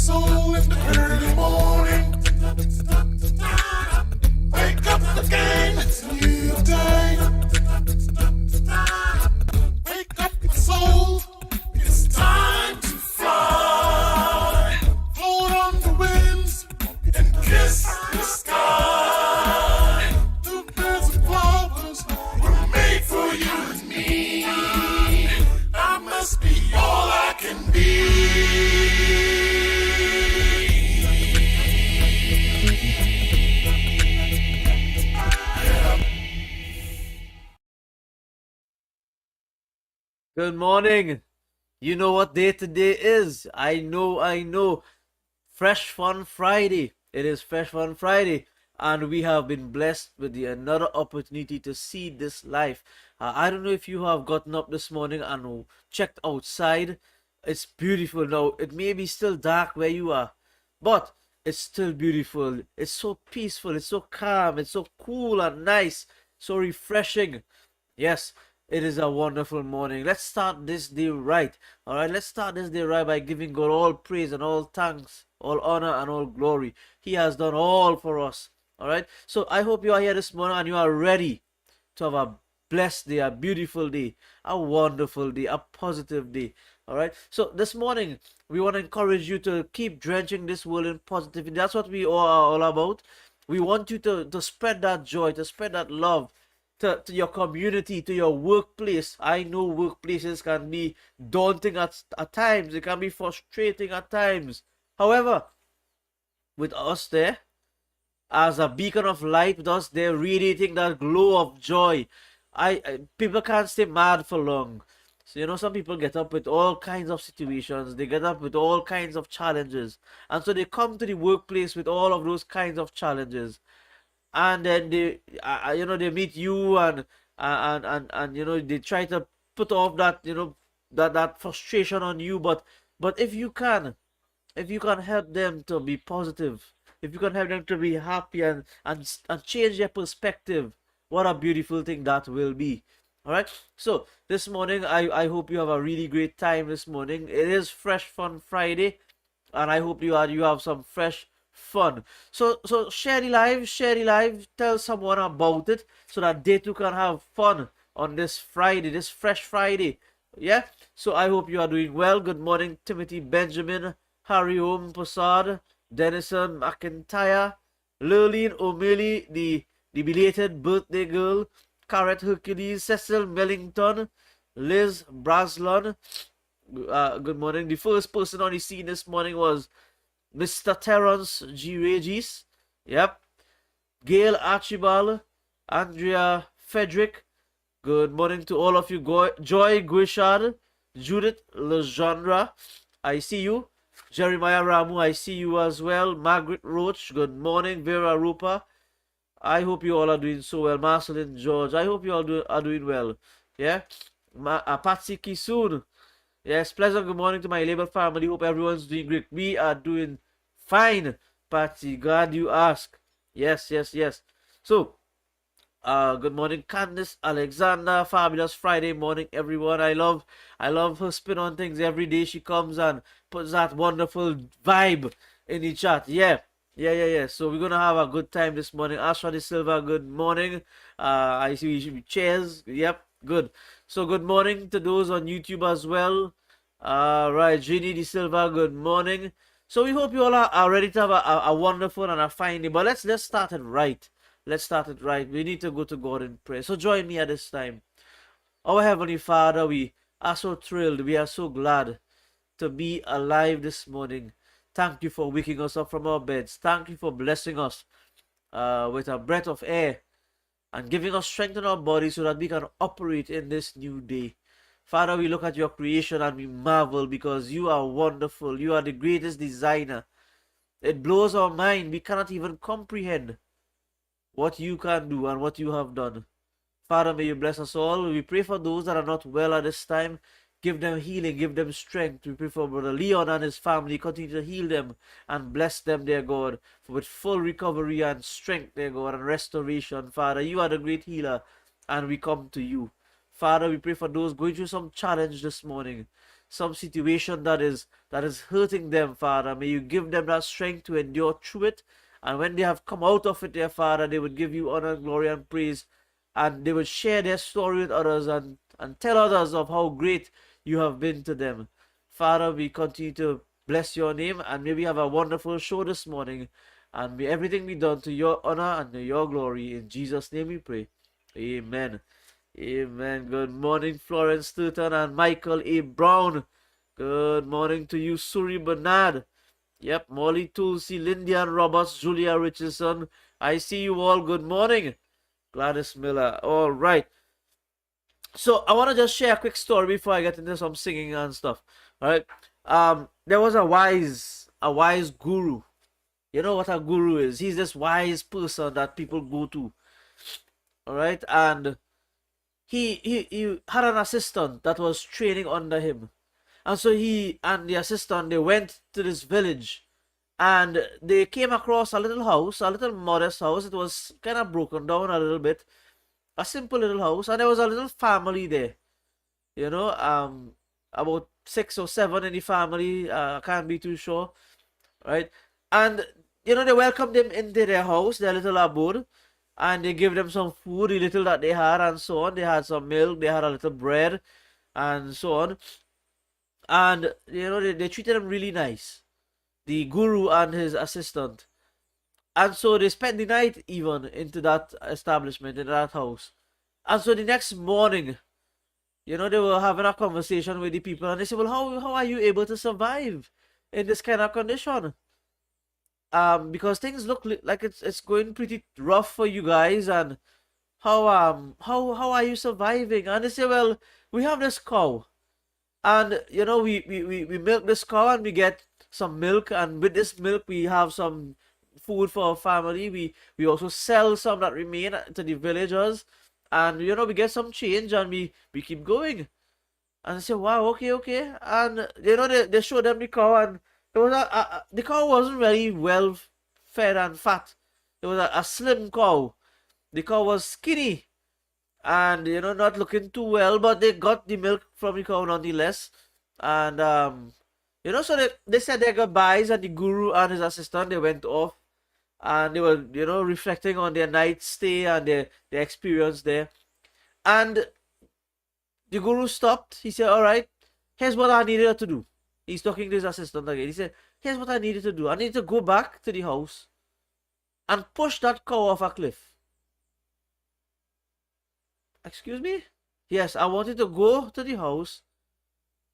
soul in the early morning. Wake up the gang, it's a new day. Wake up my soul, it's time to fly. Float on the winds and kiss the sky. The birds and flowers were made for you and me. I must be all I can be. Good morning. You know what day today is. I know. Fresh Fun Friday. It is Fresh Fun Friday. And we have been blessed with another opportunity to see this life. I don't know if you have gotten up this morning and checked outside. It's beautiful now. It may be still dark where you are, but it's still beautiful. It's so peaceful. It's so calm. It's so cool and nice. So refreshing. Yes, it is a wonderful morning. Let's start this day right. All right, let's start this day right by giving God all praise and all thanks, all honor and all glory. He has done all for us. All right, so I hope you are here this morning and you are ready to have a blessed day, a beautiful day, a wonderful day, a positive day. All right, so this morning we want to encourage you to keep drenching this world in positivity. That's what we are all about. We want you to spread that joy, to spread that love to your community, to your workplace. I know workplaces can be daunting at times. It can be frustrating at times. However, with us there, as a beacon of light, with us there radiating that glow of joy, people can't stay mad for long. So, some people get up with all kinds of situations. They get up with all kinds of challenges. And so they come to the workplace with all of those kinds of challenges. And then they meet you and they try to put off that that frustration on you, but if you can help them to be positive, if you can help them to be happy and change their perspective, what a beautiful thing that will be. All right, so this morning I hope you have a really great time this morning. It is Fresh Fun Friday, and I hope you have some fresh fun. So share the live, tell someone about it so that they too can have fun on this Friday, this fresh Friday. Yeah, so I hope you are doing well. Good morning, Timothy Benjamin, Harry Om Prasad, Denison McIntyre, Lurleen O'Malley, the belated birthday girl, Carrot Hercules, Cecil Mellington, Liz Braslon. Good morning. The first person on the scene this morning was Mr. Terence G. Regis. Yep. Gail Archibald. Andrea Frederick. Good morning to all of you. Joy Guishard. Judith Legendre. I see you. Jeremiah Ramu, I see you as well. Margaret Roach. Good morning. Vera Rupa. I hope you all are doing so well. Marceline George. I hope you all are doing well. Yeah. Patsy Kisoon. Yes, pleasant good morning to my label family. Hope everyone's doing great. We are doing fine, Patsy. Glad you asked. Yes. So, good morning, Candice Alexander. Fabulous Friday morning, everyone. I love her spin on things every day. She comes and puts that wonderful vibe in the chat. Yeah. So we're gonna have a good time this morning. Ashwa De Silva, good morning. I see we should be chairs. Yep, good. So good morning to those on YouTube as well. Right, Ginny De Silva, good morning. So we hope you all are ready to have a wonderful and a fine day. But let's start it right. Let's start it right. We need to go to God in prayer. So join me at this time. Our Heavenly Father, we are so thrilled. We are so glad to be alive this morning. Thank you for waking us up from our beds. Thank you for blessing us with a breath of air and giving us strength in our body so that we can operate in this new day. Father, we look at your creation and we marvel because you are wonderful. You are the greatest designer. It blows our mind. We cannot even comprehend what you can do and what you have done. Father, may you bless us all. We pray for those that are not well at this time. Give them healing, give them strength. We pray for Brother Leon and his family. Continue to heal them and bless them, dear God, with full recovery and strength, dear God, and restoration. Father, you are the great healer, and we come to you. Father, we pray for those going through some challenge this morning, some situation that is hurting them, Father. May you give them that strength to endure through it. And when they have come out of it, dear Father, they would give you honor, glory, and praise. And they would share their story with others and tell others of how great you have been to them. Father, we continue to bless your name, and may we have a wonderful show this morning. And may everything be done to your honor and to your glory. In Jesus' name we pray. Amen. Amen. Good morning, Florence Turton and Michael A. Brown. Good morning to you, Suri Bernard. Yep, Molly Tulsi, Lindian Roberts, Julia Richardson. I see you all. Good morning. Gladys Miller. All right. So I want to just share a quick story before I get into some singing and stuff. All right. There was a wise guru. You know what a guru is? He's this wise person that people go to. All right, and he had an assistant that was training under him, and so he and the assistant, they went to this village, and they came across a little house, a little modest house. It was kind of broken down a little bit, a simple little house, and there was a little family there. You know, about 6 or 7 in the family. I can't be too sure, right? And you know, they welcomed them into their house, their little abode, and they gave them some food, the little that they had, and so on. They had some milk, they had a little bread, and so on. And you know, they treated them really nice, the guru and his assistant. And so they spent the night even into that establishment, in that house. And so the next morning, you know, they were having a conversation with the people, and they said, well, how are you able to survive in this kind of condition? Because things look like it's going pretty rough for you guys, and how are you surviving? And they say, well, we have this cow, and you know, we milk this cow, and we get some milk, and with this milk we have some food for our family. We also sell some that remain to the villagers, and you know, we get some change, and we keep going. And I say, wow, okay. And you know, they showed them the cow, and it was the cow wasn't very well fed and fat. It was a slim cow. The cow was skinny and, you know, not looking too well, but they got the milk from the cow nonetheless. And you know, so they said their goodbyes, and the guru and his assistant, they went off, and they were, you know, reflecting on their night stay and their experience there. And the guru stopped. He said, all right, here's what I needed to do. He's talking to his assistant again. He said, here's what I needed to do. I need to go back to the house and push that cow off a cliff. Excuse me? Yes, I wanted to go to the house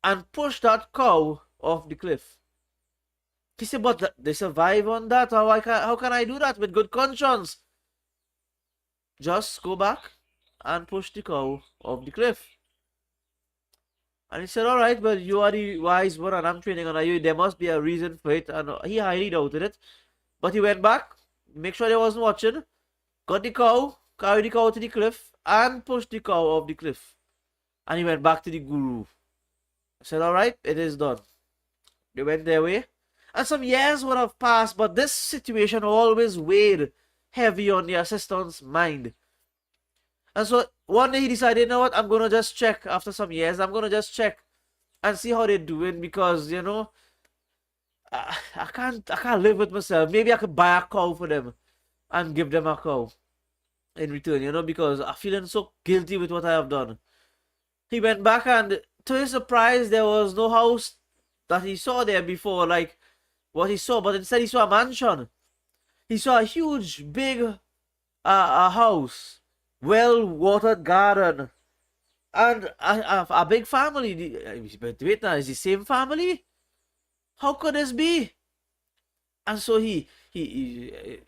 and push that cow off the cliff. He said, but they survive on that. How can I do that with good conscience? Just go back and push the cow off the cliff. And he said, all right, but you are the wise one, and I'm training under you. There must be a reason for it. And he highly doubted it. But he went back, make sure they wasn't watching, got the cow, carried the cow to the cliff, and pushed the cow off the cliff. And he went back to the guru. I said, all right, it is done. They went their way. And some years would have passed, but this situation always weighed heavy on the assistant's mind. And so one day he decided, you know what, I'm going to just check after some years. I'm going to just check and see how they're doing, because, you know, I can't live with myself. Maybe I could buy a cow for them and give them a cow in return, you know, because I'm feeling so guilty with what I have done. He went back, and to his surprise, there was no house that he saw there before, like what he saw, but instead he saw a mansion. He saw a huge, big a house, well-watered garden, and a big family. But wait now, is the same family? How could this be? And so he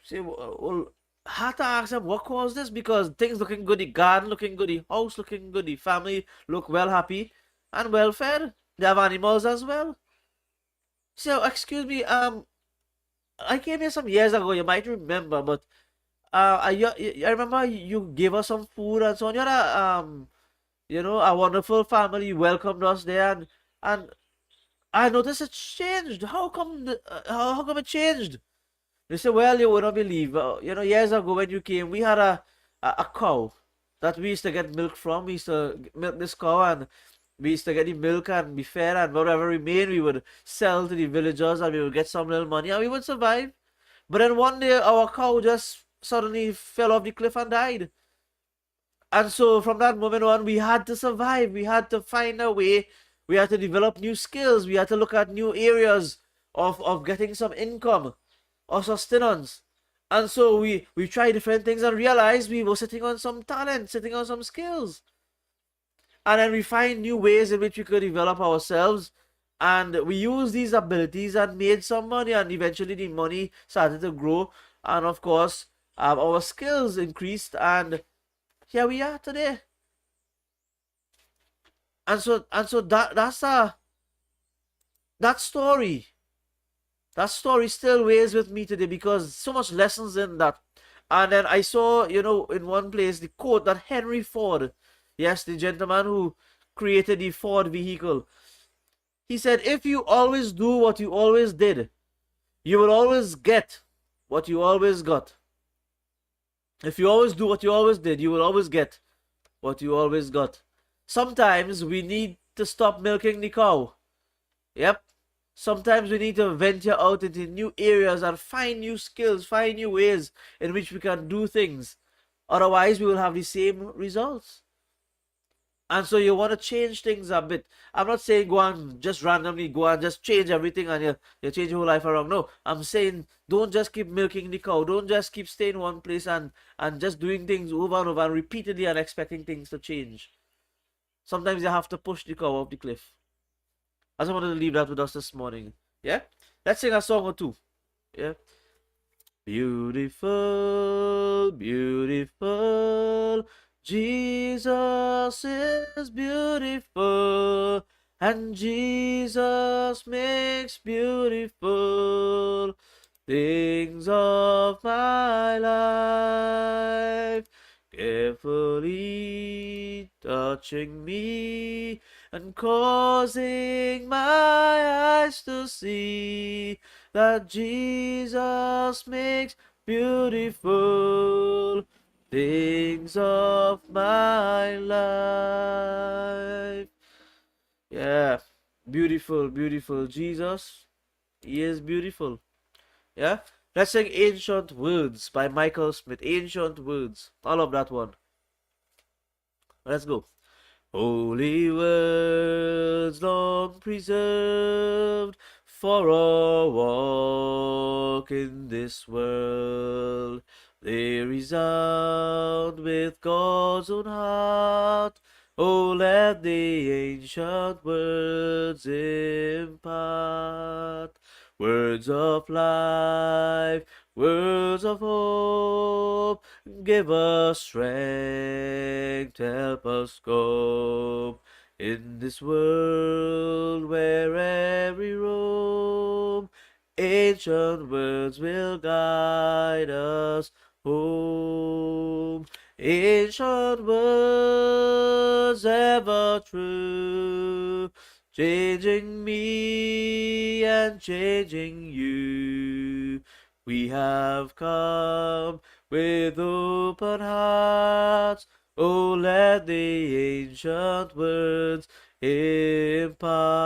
said, well, had to ask him what caused this, because things looking good, the garden looking good, the house looking good, the family look well happy and well fed. They have animals as well. So excuse me, I came here some years ago. You might remember, but I remember you gave us some food and so on. You had you know, a wonderful family. You welcomed us there, and I noticed it changed. How come how come it changed? They said, well, you wouldn't believe. You know, years ago when you came, we had a cow, that we used to get milk from. We used to milk this cow, and we used to get the milk and be fed, and whatever remained we would sell to the villagers, and we would get some little money, and we would survive. But then one day our cow just suddenly fell off the cliff and died. And so from that moment on, we had to survive. We had to find a way. We had to develop new skills. We had to look at new areas of getting some income or sustenance. And so we tried different things and realized we were sitting on some talent, sitting on some skills. And then we find new ways in which we could develop ourselves. And we used these abilities and made some money. And eventually the money started to grow. And of course, our skills increased. And here we are today. And so that story still weighs with me today, because so much lessons in that. And then I saw, in one place, the quote that Henry Ford, yes, the gentleman who created the Ford vehicle, he said, if you always do what you always did, you will always get what you always got. If you always do what you always did, you will always get what you always got. Sometimes we need to stop milking the cow. Yep. Sometimes we need to venture out into new areas and find new skills, find new ways in which we can do things. Otherwise, we will have the same results. And so you want to change things a bit. I'm not saying go and just randomly go and just change everything and you change your whole life around. No, I'm saying don't just keep milking the cow. Don't just keep staying in one place and just doing things over and over and repeatedly and expecting things to change. Sometimes you have to push the cow off the cliff. I just wanted to leave that with us this morning. Yeah? Let's sing a song or two. Yeah? Beautiful, beautiful, Jesus is beautiful, and Jesus makes beautiful things of my life, carefully touching me and causing my eyes to see that Jesus makes beautiful things of my life. Yeah, beautiful, beautiful Jesus. He is beautiful. Yeah, let's sing Ancient Words by Michael Smith. Ancient Words. I love that one. Let's go. Holy words long preserved for our walk in this world, they resound with God's own heart. Oh, let the ancient words impart words of life, words of hope. Give us strength, help us cope in this world where we roam. Ancient words will guide us home. Ancient words ever true, changing me and changing you. We have come with open hearts. Oh, let the ancient words impart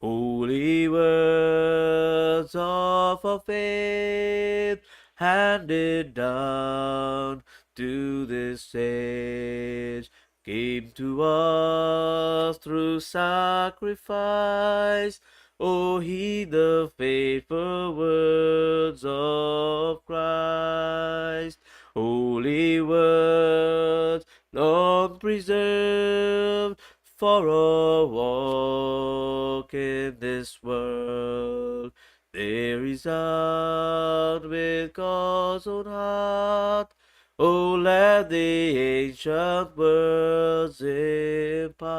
holy words of our faith, handed down to this age, came to us through sacrifice. Oh, heed the faithful words of Christ. Holy words long preserved for our walk in this world. They resound with God's own heart. Oh, let the ancient words impart.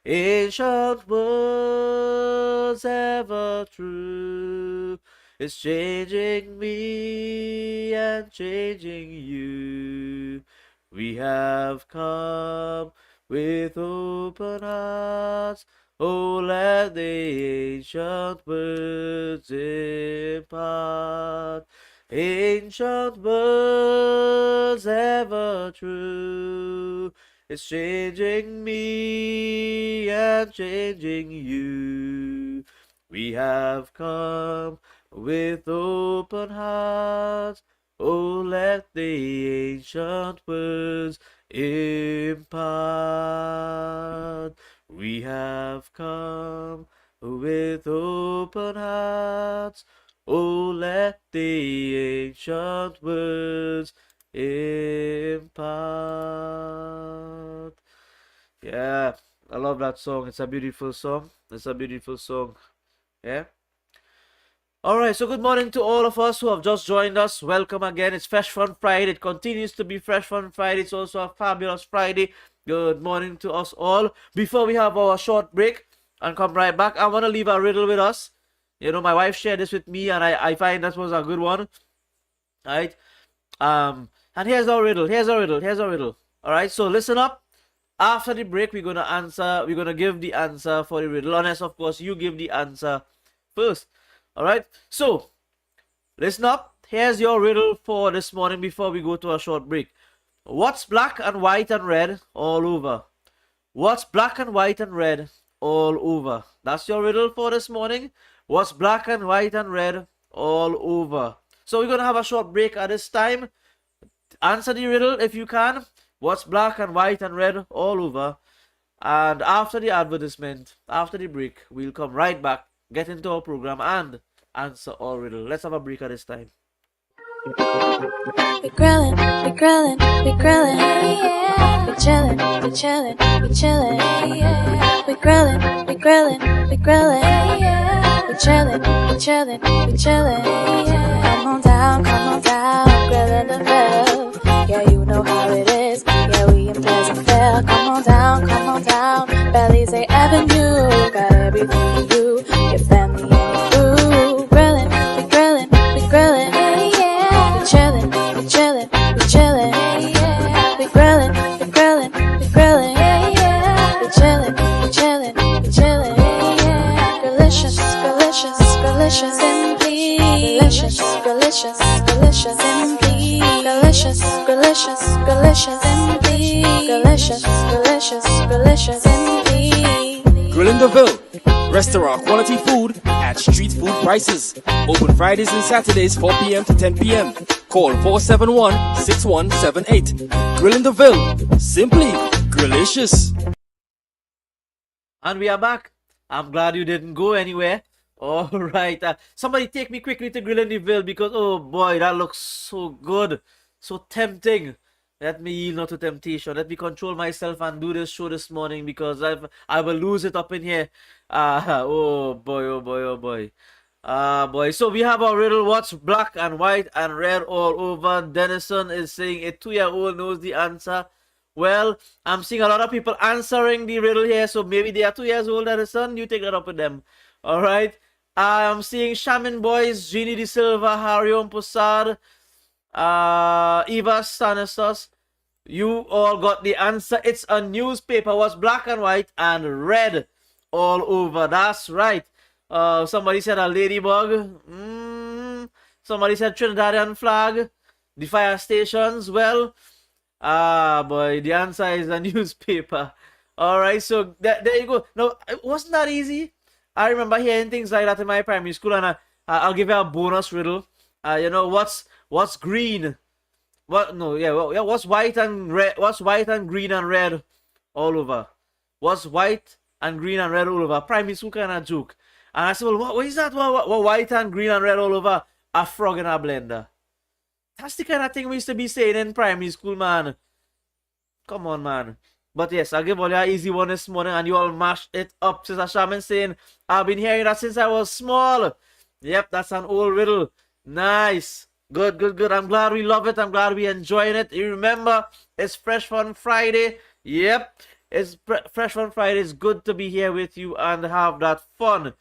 Ancient words ever true, is changing me and changing you. We have come with open hearts. Oh, let the ancient words impart. Ancient words ever true. It's changing me and changing you. We have come with open hearts. Oh, let the ancient words impart. We have come with open hearts. Oh, let the ancient words impart. Yeah, I love that song. It's a beautiful song. It's a beautiful song. Yeah. Alright, so good morning to all of us who have just joined us. Welcome again. It's Fresh Fun Friday. It continues to be Fresh Fun Friday. It's also a fabulous Friday. Good morning to us all. Before we have our short break and come right back, I want to leave a riddle with us. You know, my wife shared this with me, and I find that was a good one. Alright. And here's our riddle. Here's our riddle. Here's our riddle. Alright, so listen up. After the break, we're gonna give the answer for the riddle. Unless, of course, you give the answer first. Alright, so listen up. Here's your riddle for this morning before we go to a short break. What's black and white and red all over? What's black and white and red all over? That's your riddle for this morning. What's black and white and red all over? So we're going to have a short break at this time. Answer the riddle if you can. What's black and white and red all over? And after the advertisement, after the break, we'll come right back, get into our program, and answer all riddle. Let's have a break at this time. We grillin', we grillin', we grillin', yeah. We chillin', we chillin', we chillin', yeah. We grillin', we grillin', we grillin', yeah. We chillin', we chillin', we chillin', yeah. Come on down, grillin' the Ville. Yeah, you know how it is. Yeah, we in Pleasantville. Come on down, Belize Avenue. Got everything for you, your family and your crew. Grillin', we grillin', we grillin', yeah. We chillin', we chillin', we chillin', yeah. We grillin', we grillin', we grillin', yeah. We chillin', we chillin', we chillin', yeah. Delicious, delicious, delicious indeed. Delicious, delicious, delicious indeed. Delicious, delicious, delicious indeed. Delicious, delicious, delicious indeed. Grillin' the Ville, restaurant quality food at street food prices. Open Fridays and Saturdays 4 p.m. to 10 p.m. Call 471-6178. Grillin' the Ville, simply grillicious. And we are back. I'm glad you didn't go anywhere. All right. Somebody take me quickly to Grill in the Ville because, oh boy, that looks so good. So tempting. Let me yield not to temptation. Let me control myself and do this show this morning because I will lose it up in here. Oh boy, oh boy, oh boy. Boy. So we have our riddle. What's black and white and red all over? Denison is saying a 2-year-old knows the answer. Well, I'm seeing a lot of people answering the riddle here, so maybe they are 2 years old, Denison. You take that up with them. All right. I'm seeing Shaman Boys, Jeannie De Silva, Harion Posad, Eva Stanislas. You all got the answer. It's a newspaper. What's black and white and red all over? That's right. Somebody said a ladybug. Somebody said Trinidadian flag. The fire stations. Well, boy, the answer is a newspaper. All right, so there you go. Now, wasn't that easy? I remember hearing things like that in my primary school, and I'll give you a bonus riddle. You know what's green? What? No, yeah, well, yeah. What's white and red? What's white and green and red all over? What's white and green and red all over? Primary school kind of joke. And I said, well, what is that? What white and green and red all over? A frog in a blender. That's the kind of thing we used to be saying in primary school, man. Come on, man. But yes, I'll give all you an easy one this morning, and you all mashed it up. Sister Shaman saying, I've been hearing that since I was small. Yep, that's an old riddle. Nice. Good, good, good. I'm glad we love it. I'm glad we enjoying it. You remember, it's Fresh Fun Friday. Yep, it's Fresh Fun Friday. It's good to be here with you and have that fun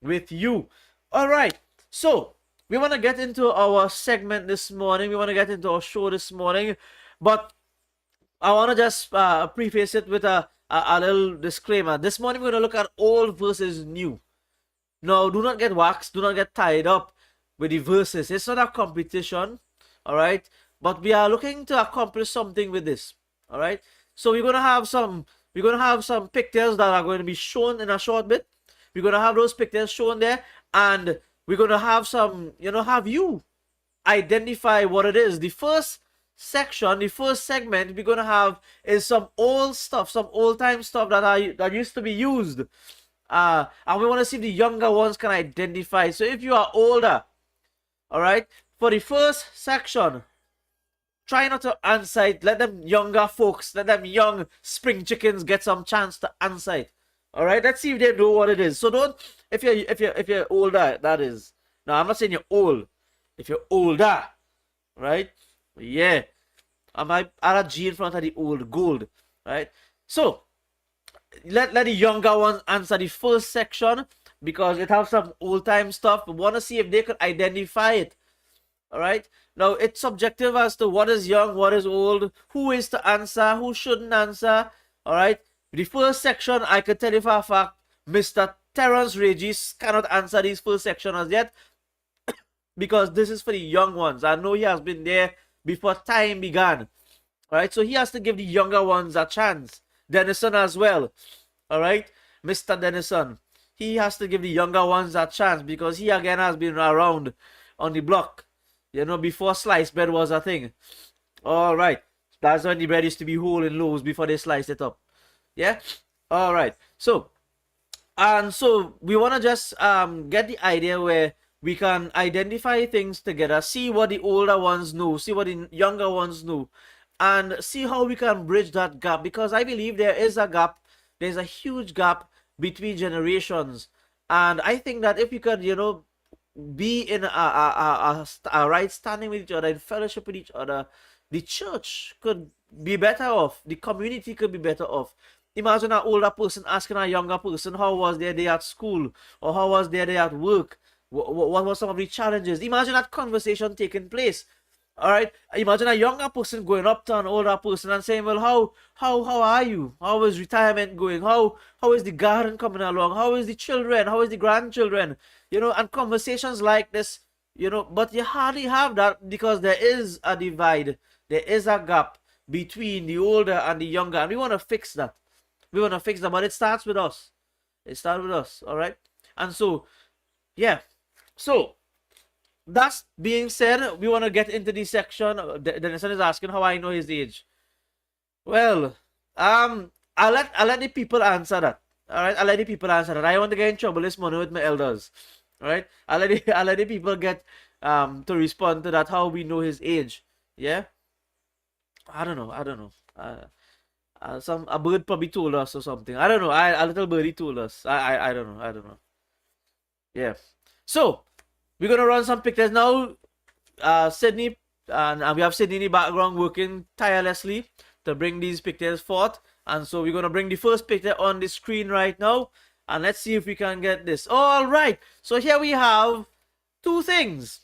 with you. All right, so we want to get into our segment this morning. We want to get into our show this morning, but I want to just preface it with a little disclaimer. This morning we're going to look at old versus new. Now, do not get waxed. Do not get tied up. with the verses. It's not a competition, all right? But we are looking to accomplish something with this, all right? So we're gonna have some pictures that are going to be shown in a short bit. We're gonna have those pictures shown there, and we're gonna have some, have you identify what it is. The first section, the first segment we're gonna have is some old stuff, some old time stuff that used to be used. And we want to see if the younger ones can identify. So if you are older, all right, for the first section, try not to answer it. Let them younger folks, let them young spring chickens get some chance to answer it. All right, let's see if they know what it is. So don't, if you're older, that is. No, I'm not saying you're old. If you're older, right? Yeah, I might add a G in front of the old gold, right? So let the younger ones answer the first section because it has some old time stuff. We want to see if they could identify it. All right. Now it's subjective as to what is young, what is old, who is to answer, who shouldn't answer. All right. The first section, I could tell you for a fact, Mr. Terrence Regis cannot answer this first section as yet because this is for the young ones. I know he has been there before time began. All right. So he has to give the younger ones a chance. Dennison as well. All right. Mr. Dennison. He has to give the younger ones a chance because he again has been around on the block. Before sliced bread was a thing. All right. That's when the bread used to be whole and loaves before they sliced it up. Yeah? All right. So we want to just get the idea where we can identify things together, see what the older ones know, see what the younger ones know, and see how we can bridge that gap, because I believe there is a gap. There's a huge gap between generations. And I think that if you could, be in a right standing with each other, in fellowship with each other, the church could be better off. The community could be better off. Imagine an older person asking a younger person, how was their day at school? Or how was their day at work? What were some of the challenges? Imagine that conversation taking place. All right. Imagine a younger person going up to an older person and saying, well, how are you? How is retirement going? How is the garden coming along? How is the children? How is the grandchildren? And conversations like this, but you hardly have that because there is a divide. There is a gap between the older and the younger. And we want to fix that. But it starts with us. All right. And so, yeah. So, that being said, we want to get into this section. Dennison is asking how I know his age. Well, I'll let the people answer that. All right, I'll let the people answer that. I want to get in trouble this morning with my elders. All right, I'll let the people get to respond to that. How we know his age? Yeah, I don't know. A bird probably told us or something. I don't know. A little birdie told us. I don't know. Yeah. So we're gonna run some pictures now. Sydney, and we have Sydney in the background working tirelessly to bring these pictures forth. And so we're gonna bring the first picture on the screen right now, and let's see if we can get this. All right. So here we have two things.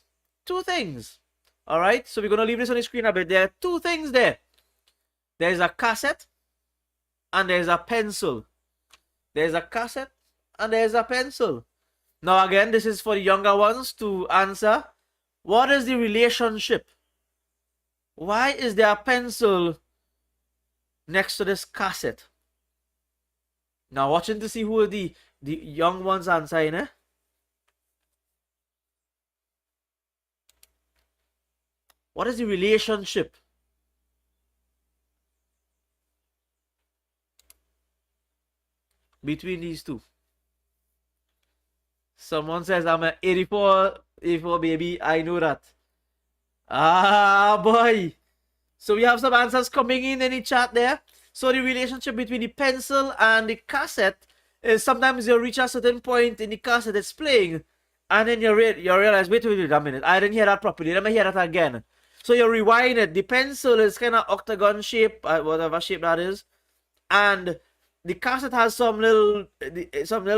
All right. So we're gonna leave this on the screen a bit. There are two things there. There's a cassette and there's a pencil. There's a cassette and there's a pencil. Now again, this is for the younger ones to answer. What is the relationship? Why is there a pencil next to this cassette? Now watching to see who the young ones answering, eh? What is the relationship between these two? Someone says I'm an 84 baby. I know that. Ah, boy. So we have some answers coming in the chat there. So the relationship between the pencil and the cassette is sometimes you reach a certain point in the cassette it's playing, and then you realize, wait a minute, I didn't hear that properly. Let me hear that again. So you rewind it. The pencil is kind of octagon shape, whatever shape that is, and the cassette has some little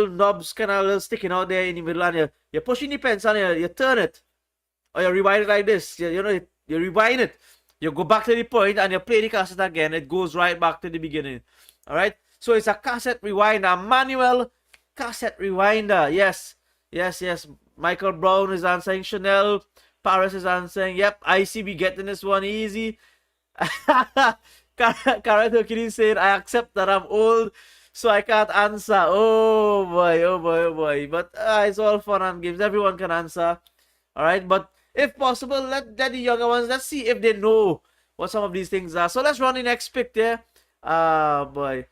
knobs kind of sticking out there in the middle, and you're pushing the pencil and you turn it, or you rewind it like this. You rewind it. You go back to the point and you play the cassette again. It goes right back to the beginning. All right. So it's a cassette rewinder, manual cassette rewinder. Yes. Michael Brown is answering. Chanel Paris is answering. Yep, ICB getting this one easy. Karen Hercules saying, I accept that I'm old, so I can't answer. Oh boy, oh boy, oh boy. But it's all fun and games. Everyone can answer. Alright, but if possible, let the younger ones, let's see if they know what some of these things are. So let's run the next pick there. Boy.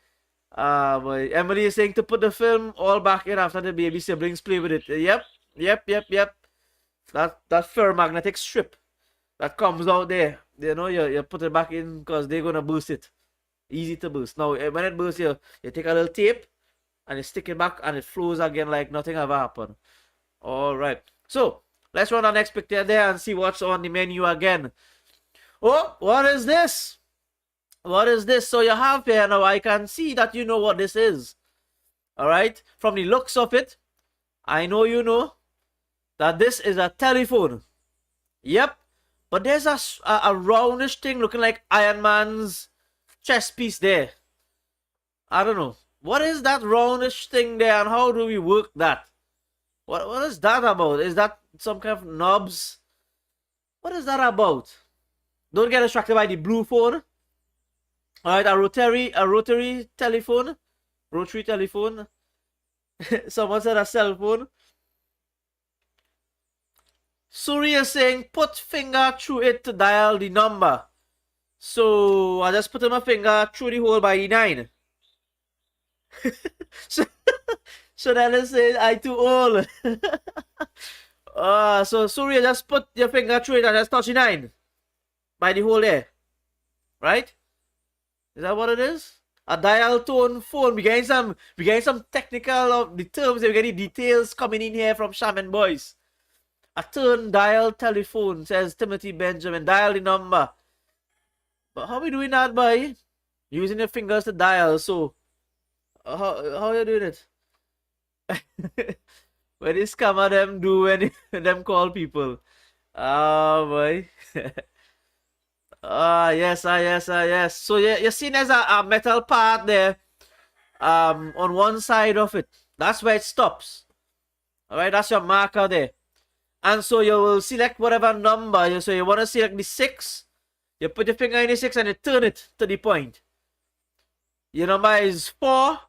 Boy. Emily is saying to put the film all back in after the baby siblings play with it. Yep. That ferromagnetic strip that comes out there. You know, you put it back in because they're gonna boost it. Easy to boost. Now, when it boosts, you take a little tape and you stick it back and it flows again like nothing ever happened. Alright. So, let's run our next picture there and see what's on the menu again. Oh, what is this? What is this? So you have here now, I can see that you know what this is. Alright? From the looks of it, I know you know that this is a telephone. Yep. But there's a roundish thing looking like Iron Man's chest piece there. I don't know. What is that roundish thing there and how do we work that? What is that about? Is that some kind of knobs? What is that about? Don't get distracted by the blue phone. Alright, a rotary telephone. Rotary telephone. Someone said a cell phone. Suri is saying put finger through it to dial the number. So I just put my finger through the hole by the 9. so then it says I too old. So Suri, just put your finger through it and just touch the 9 by the hole there. Right? Is that what it is? A dial tone phone. We getting some technical of the terms. We're getting details coming in here from Shaman Boys. A turn dial telephone, says Timothy Benjamin. Dial the number. But how are we doing that, boy? Using your fingers to dial. So how are you doing it? When this scammer them do when them call people. Boy. Yes. So you're seeing there's a metal part there on one side of it. That's where it stops. Alright, that's your marker there. And so you will select whatever number. So you want to select the 6. You put your finger in the 6 and you turn it to the point. Your number is 4.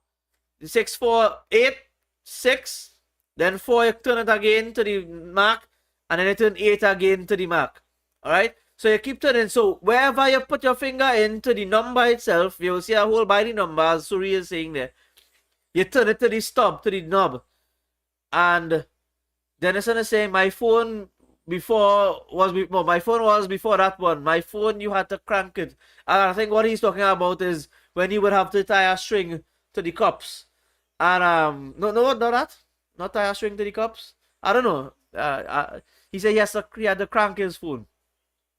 6, 4, 8, 6. Then 4, you turn it again to the mark. And then you turn 8 again to the mark. Alright? So you keep turning. So wherever you put your finger into the number itself, you will see a hole by the number, as Suri is saying there. You turn it to the stub, to the knob. And Denison is saying my phone my phone was before that one. My phone, you had to crank it. And I think what he's talking about is when you would have to tie a string to the cups. And not tie a string to the cups. I don't know. He said yes, he had to crank his phone.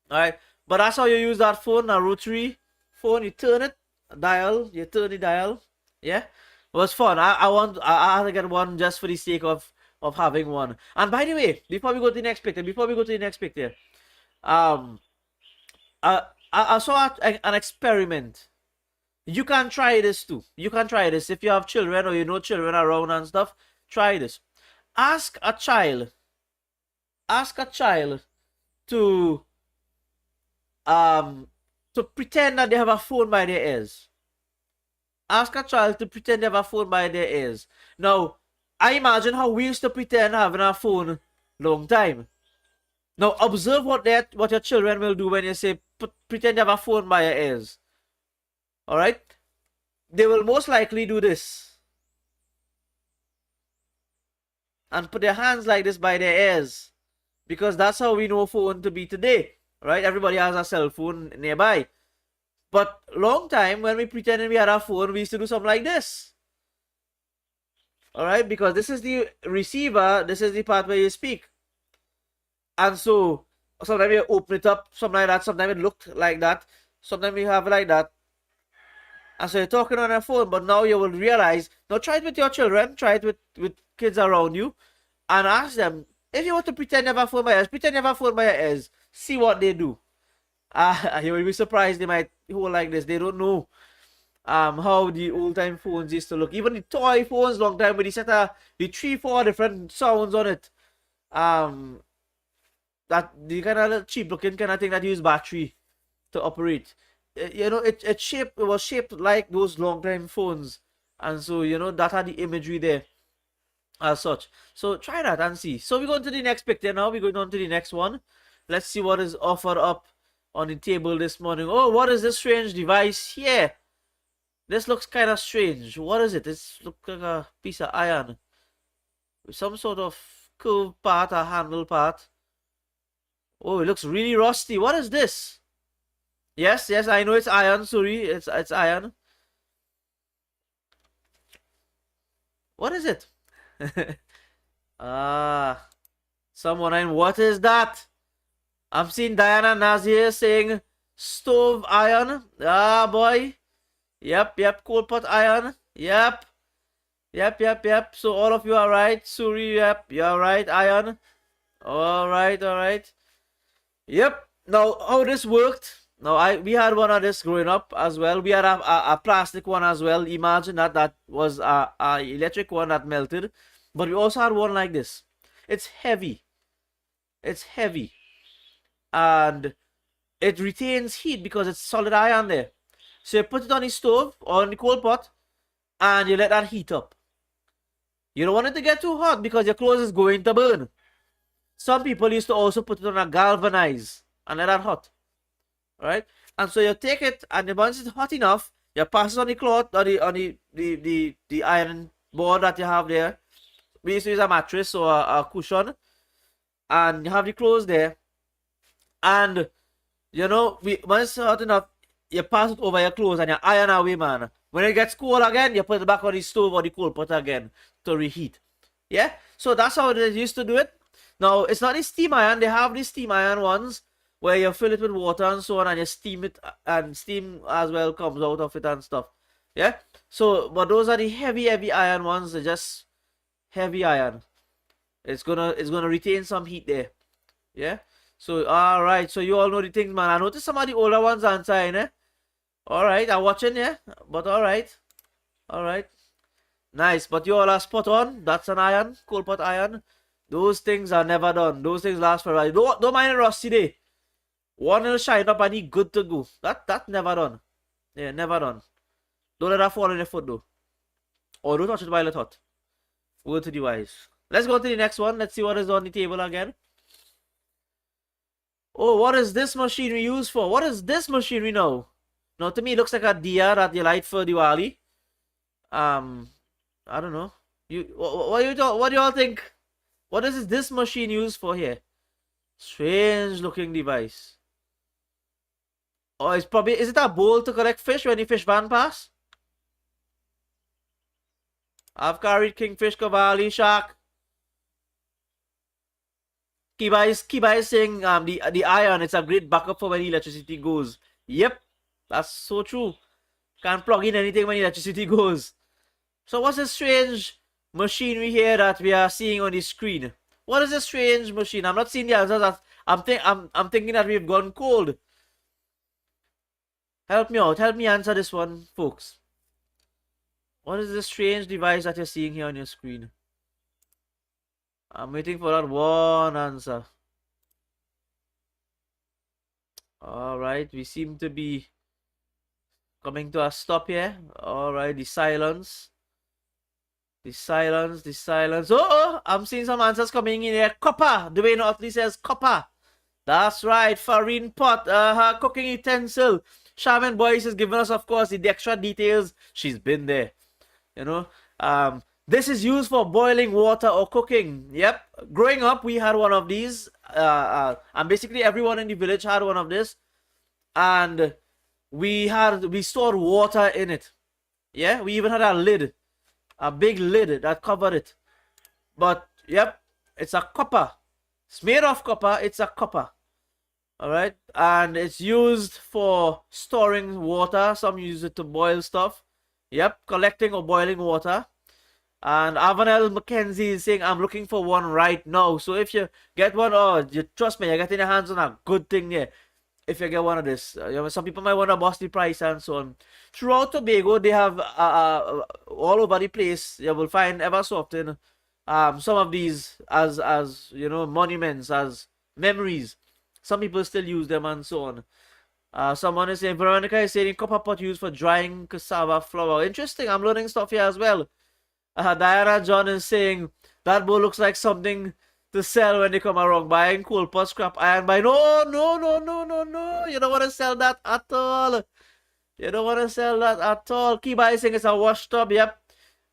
Alright, but that's how you use that phone, a rotary phone. You turn it, dial, you turn the dial. Yeah, it was fun. I had to get one just for the sake of having one. And by the way, before we go to the next picture, I saw an experiment. You can try this too. You can try this if you have children or you know children around and stuff. Try this. Ask a child to pretend that they have a phone by their ears. Ask a child to pretend they have a phone by their ears. Now, I imagine how we used to pretend having a phone long time. Now, observe what your children will do when you say pretend you have a phone by your ears. Alright? They will most likely do this. And put their hands like this by their ears. Because that's how we know phone to be today. Right? Everybody has a cell phone nearby. But long time when we pretended we had a phone, we used to do something like this. Alright? Because this is the receiver, this is the part where you speak. And so sometimes you open it up, something like that, sometimes it looked like that, sometimes you have it like that. And so you're talking on a phone, but now you will realize, now try it with your children, try it with kids around you, and ask them, if you want to pretend you have a phone by your ears, pretend you have a phone by your ears. See what they do. You will be surprised they might hold like this. They don't know how the old time phones used to look. Even the toy phones long time when they set the 3-4 different sounds on it. that the kind of cheap looking kind of thing that use battery to operate. You know, it was shaped like those long time phones, and so you know that had the imagery there as such. So try that and see. So we're going to the next picture now. We're going on to the next one. Let's see what is offered up on the table this morning. Oh, what is this strange device here? This looks kind of strange. What is it? This looks like a piece of iron with some sort of curved part, a handle part. Oh, it looks really rusty. What is this? Yes, I know it's iron. Sorry, it's iron. What is it? Someone in. What is that? I'm seeing Diana Nazir saying stove iron. Ah, boy. Yep. Coal pot iron. Yep. So all of you are right. Suri, yep. You're right. Iron. All right. Yep. Now, how this worked. Now, we had one of this growing up as well. We had a plastic one as well. Imagine that was a electric one that melted. But we also had one like this. It's heavy. And it retains heat because it's solid iron there. So you put it on the stove or on the coal pot and you let that heat up. You don't want it to get too hot because your clothes is going to burn. Some people used to also put it on a galvanize and let that hot. Right? And so you take it and once it's hot enough, you pass it on the cloth or the iron board that you have there. We used to use a mattress or a cushion. And you have the clothes there. And you know, once it's hot enough, you pass it over your clothes and you iron away, man. When it gets cold again, you put it back on the stove or the coal pot again to reheat. Yeah? So that's how they used to do it. Now, it's not the steam iron. They have the steam iron ones where you fill it with water and so on and you steam it and steam as well comes out of it and stuff. Yeah? So, but those are the heavy iron ones. They're just heavy iron. It's gonna retain some heat there. Yeah? So, alright. So, you all know the things, man. I noticed some of the older ones answering, eh? Alright, I'm watching, yeah? But alright. Nice. But you all are spot on. That's an iron. Coal pot iron. Those things are never done. Those things last forever. Don't mind the rusty day. One will shine up and he good to go. That never done. Yeah, never done. Don't let that fall on your foot, though. Or don't touch it while it's hot. Word to the wise. Let's go to the next one. Let's see what is on the table again. Oh, what is this machinery used for? What is this machinery now? Now, to me, it looks like a diya that you light for Diwali. I don't know. What do you all think? What is this machine used for here? Strange looking device. Oh, is it a bowl to collect fish when the fish van pass? I've carried kingfish, cavalli, shark. Kiba is saying the iron, it's a great backup for when electricity goes. Yep, that's so true. Can't plug in anything when electricity goes. So what's this strange machinery here that we are seeing on the screen? What is this strange machine? I'm not seeing the answers. I'm thinking that we've gone cold. Help me out. Help me answer this one, folks. What is this strange device that you're seeing here on your screen? I'm waiting for that one answer. Alright, we seem to be coming to a stop here. Alright, the silence. Oh, I'm seeing some answers coming in here. Copper. Dwayne Otley says copper. That's right. Farine pot. Cooking utensil. Shaman Boyce has given us, of course, the extra details. She's been there. You know. This is used for boiling water or cooking. Yep. Growing up, we had one of these. And basically everyone in the village had one of this. And we stored water in it. Yeah. We even had a lid. A big lid that covered it. But, yep, it's a copper. It's made of copper. It's a copper. Alright? And it's used for storing water. Some use it to boil stuff. Yep, collecting or boiling water. And Avanel Mackenzie is saying, I'm looking for one right now. So if you get one, trust me, you're getting your hands on a good thing there. If you get one of this, some people might want to bust the price and so on. Throughout Tobago, they have all over the place. You will find ever so often some of these as you know, monuments, as memories. Some people still use them and so on. Someone is saying, Veronica is saying copper pot used for drying cassava flour. Interesting. I'm learning stuff here as well. Diana John is saying that bowl looks like something to sell when they come around, buying coal pot, scrap iron. Buy no. You don't want to sell that at all. You don't want to sell that at all. Kiba is saying it's a wash tub. Yep.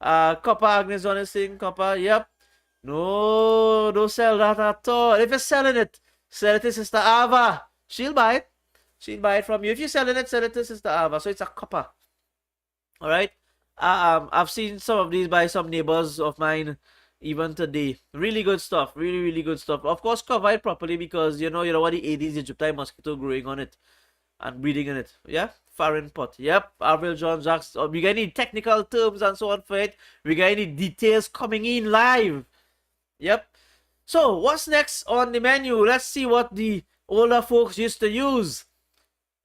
Copper Agnes John is saying copper. Yep. No, don't sell that at all. If you're selling it, sell it to Sister Ava. She'll buy it. She'll buy it from you. If you're selling it, sell it to Sister Ava. So it's a copper. All right. I've seen some of these by some neighbors of mine even today. Really good stuff. Really good stuff. Of course, cover it properly because you don't want the Aedes aegypti mosquito growing on it and breeding in it. Yeah. Foreign pot. Yep. Avril John Jacks. We got any technical terms and so on for it. We got any details coming in live. Yep. So what's next on the menu? Let's see what the older folks used to use.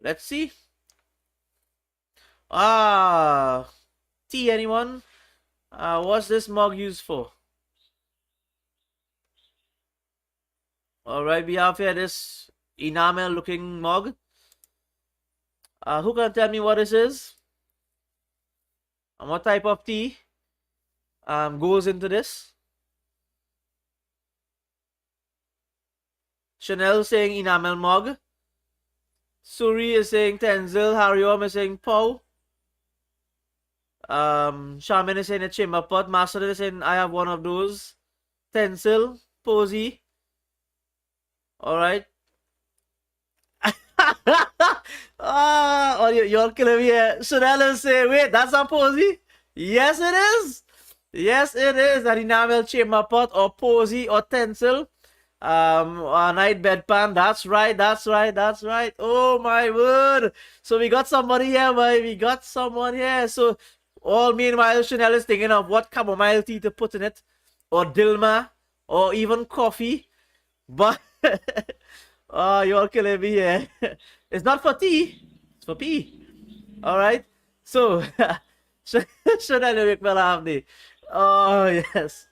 Let's see. Tea, anyone? What's this mug used for? Alright, we have here this enamel looking mug. Who can tell me what this is? And what type of tea goes into this? Chanel saying enamel mug. Suri is saying Tenzil. Hariom is saying Pow. Shaman is saying a chamber pot. Master is saying I have one of those. Tenzil. Posy. Alright. You're killing me here. Chanel is saying, wait, that's a Posy? Yes, it is. Yes, it is. An enamel chamber pot or Posy or Tenzil. A night bedpan. That's right. Oh my word. So we got somebody here, boy. We got someone here. So all meanwhile Chanel is thinking of what chamomile tea to put in it, or Dilma, or even coffee. But oh, you're killing me here. It's not for tea, it's for pee. Alright. So Chanel make me laugh there. Oh yes.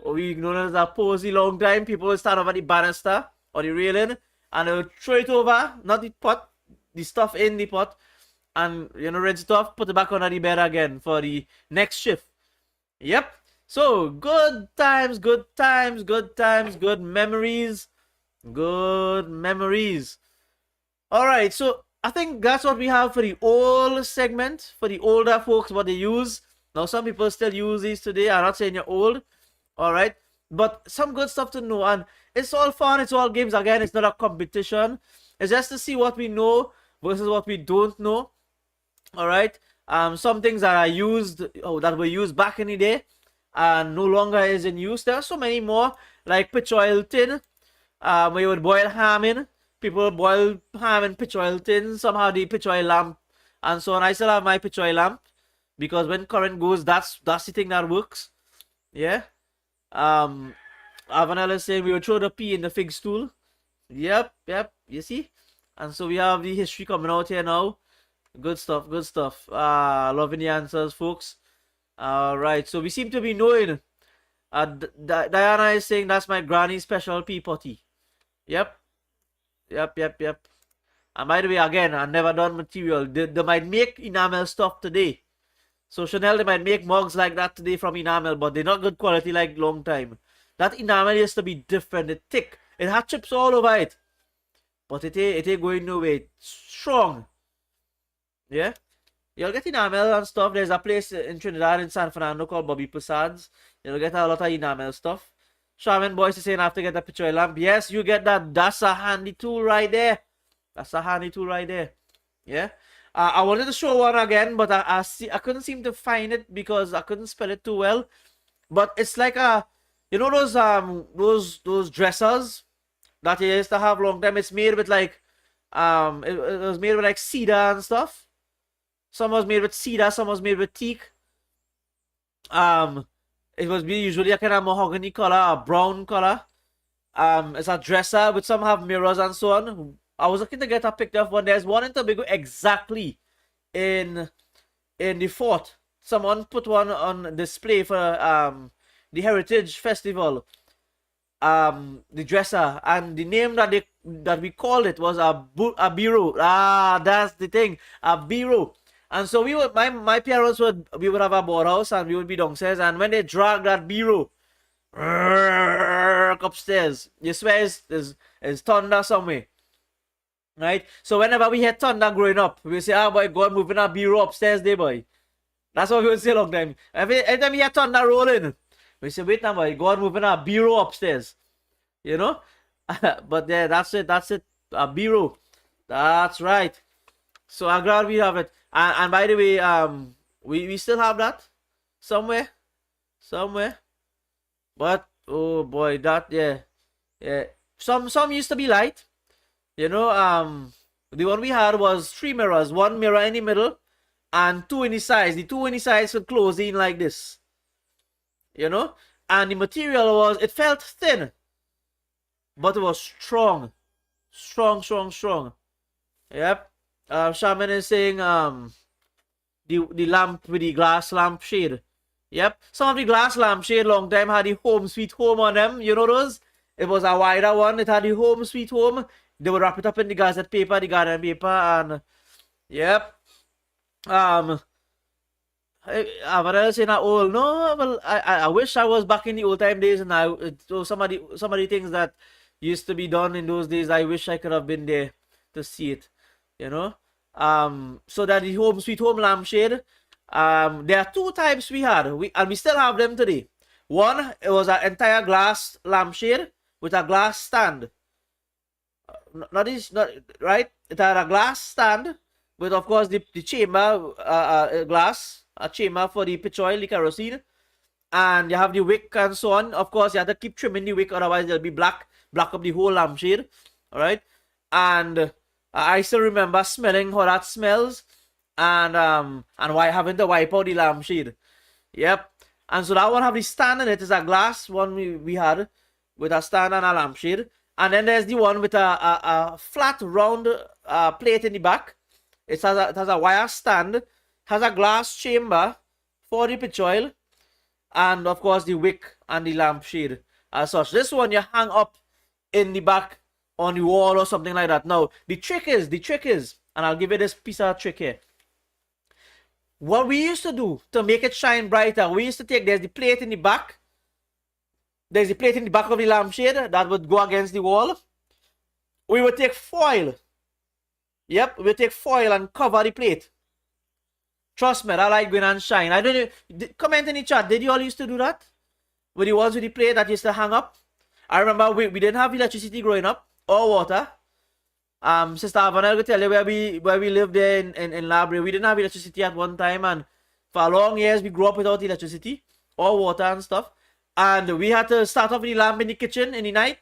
We known as a Posy long time. People will stand over the banister or the railing and they'll throw it over, not the pot, the stuff in the pot, and rinse it off, put it back under the bed again for the next shift. Yep. So good times, good memories. Good memories. Alright, so I think that's what we have for the old segment, for the older folks, what they use. Now some people still use these today. I'm not saying you're old. Alright, but some good stuff to know, and it's all fun, it's all games. Again, it's not a competition, it's just to see what we know versus what we don't know. Alright, some things that are used, that were used back in the day and no longer is in use. There are so many more, like pitch oil tin, where you would boil ham in. People boil ham in pitch oil tin, somehow the pitch oil lamp and so on. I still have my pitch oil lamp because when current goes, that's the thing that works. Yeah. Avanel is saying we would throw the pea in the fig stool. Yep, you see? And so we have the history coming out here now. Good stuff. Loving the answers, folks. Alright, so we seem to be knowing. Diana is saying that's my granny's special pea potty. Yep. And by the way, again, I never done material. They might make enamel stuff today. So Chanel, they might make mugs like that today from enamel, but they're not good quality like long time. That enamel used to be different. It's thick. It had chips all over it. But it ain't going nowhere. It's strong. Yeah? You'll get enamel and stuff. There's a place in Trinidad in San Fernando called Bobby Prasad's. You'll get a lot of enamel stuff. Shaman Boys is saying I have to get a picture lamp. Yes, you get that. That's a handy tool right there. Yeah? I wanted to show one again, but I couldn't seem to find it because I couldn't spell it too well. But it's like those dressers that you used to have long time. It's made with like it was made with like cedar and stuff. Some was made with cedar, some was made with teak. It was usually a kind of mahogany color, a brown color. It's a dresser, but some have mirrors and so on. I was looking to get a picture of one. There's one in Tobago exactly in the fort. Someone put one on display for the Heritage Festival, the dresser, and the name that we called it was a bureau. That's the thing, a bureau. And so we would, my parents we would have a board house, and we would be downstairs, and when they drag that bureau upstairs, you swear it's thunder somewhere, right? So whenever we had thunder growing up, we would say, "Ah, boy, God moving a bureau upstairs there, boy." That's what we would say long time. Every time we had thunder rolling, we say, "Wait now, boy, God moving a bureau upstairs." You know? But yeah, that's it. A bureau. That's right. So I'm glad we have it. And by the way, we still have that somewhere. But oh boy, that yeah. Some used to be light. You know, the one we had was 3 mirrors, 1 mirror in the middle, and 2 in the sides. The 2 in the sides could close in like this. You know? And the material it felt thin, but it was strong. Strong. Yep. Shaman is saying the lamp with the glass lampshade. Yep. Some of the glass lampshade long time had the home sweet home on them. You know those? It was a wider one. It had the home sweet home. They would wrap it up in the gazette paper, the garden paper, and yep. What else in that old? No, well, I wish I was back in the old time days, and so some of the things that used to be done in those days, I wish I could have been there to see it. You know, so that the home sweet home lampshade, there are 2 types we had, and we still have them today. One, it was an entire glass lampshade with a glass stand. Not right. It had a glass stand with, of course, the chamber, glass, a chamber for the pitch oil, the kerosene, and you have the wick and so on. Of course, you have to keep trimming the wick, otherwise it'll be black up the whole lampshade. All right, and I still remember smelling how that smells, and why having to wipe out the lampshade. Yep. And so that one have the stand in it. Is a glass one we had with a stand and a lampshade. And then there's the one with a flat round plate in the back. It has a wire stand, has a glass chamber for the pitch oil, and of course the wick and the lampshade as such. This one you hang up in the back on the wall or something like that. Now the trick is, and I'll give you this piece of trick here. What we used to do to make it shine brighter, we used to take, there's the plate in the back. There's the plate in the back of the lampshade that would go against the wall. We would take foil. Yep, we would take foil and cover the plate. Trust me, that light going and shine. I don't know. Comment in the chat. Did you all used to do that? With the ones with the plate that used to hang up? I remember we didn't have electricity growing up or water. Sister Avanel will tell you where we lived there in Library. We didn't have electricity at one time, and for long years we grew up without electricity or water and stuff. And we had to start off with the lamp in the kitchen in the night.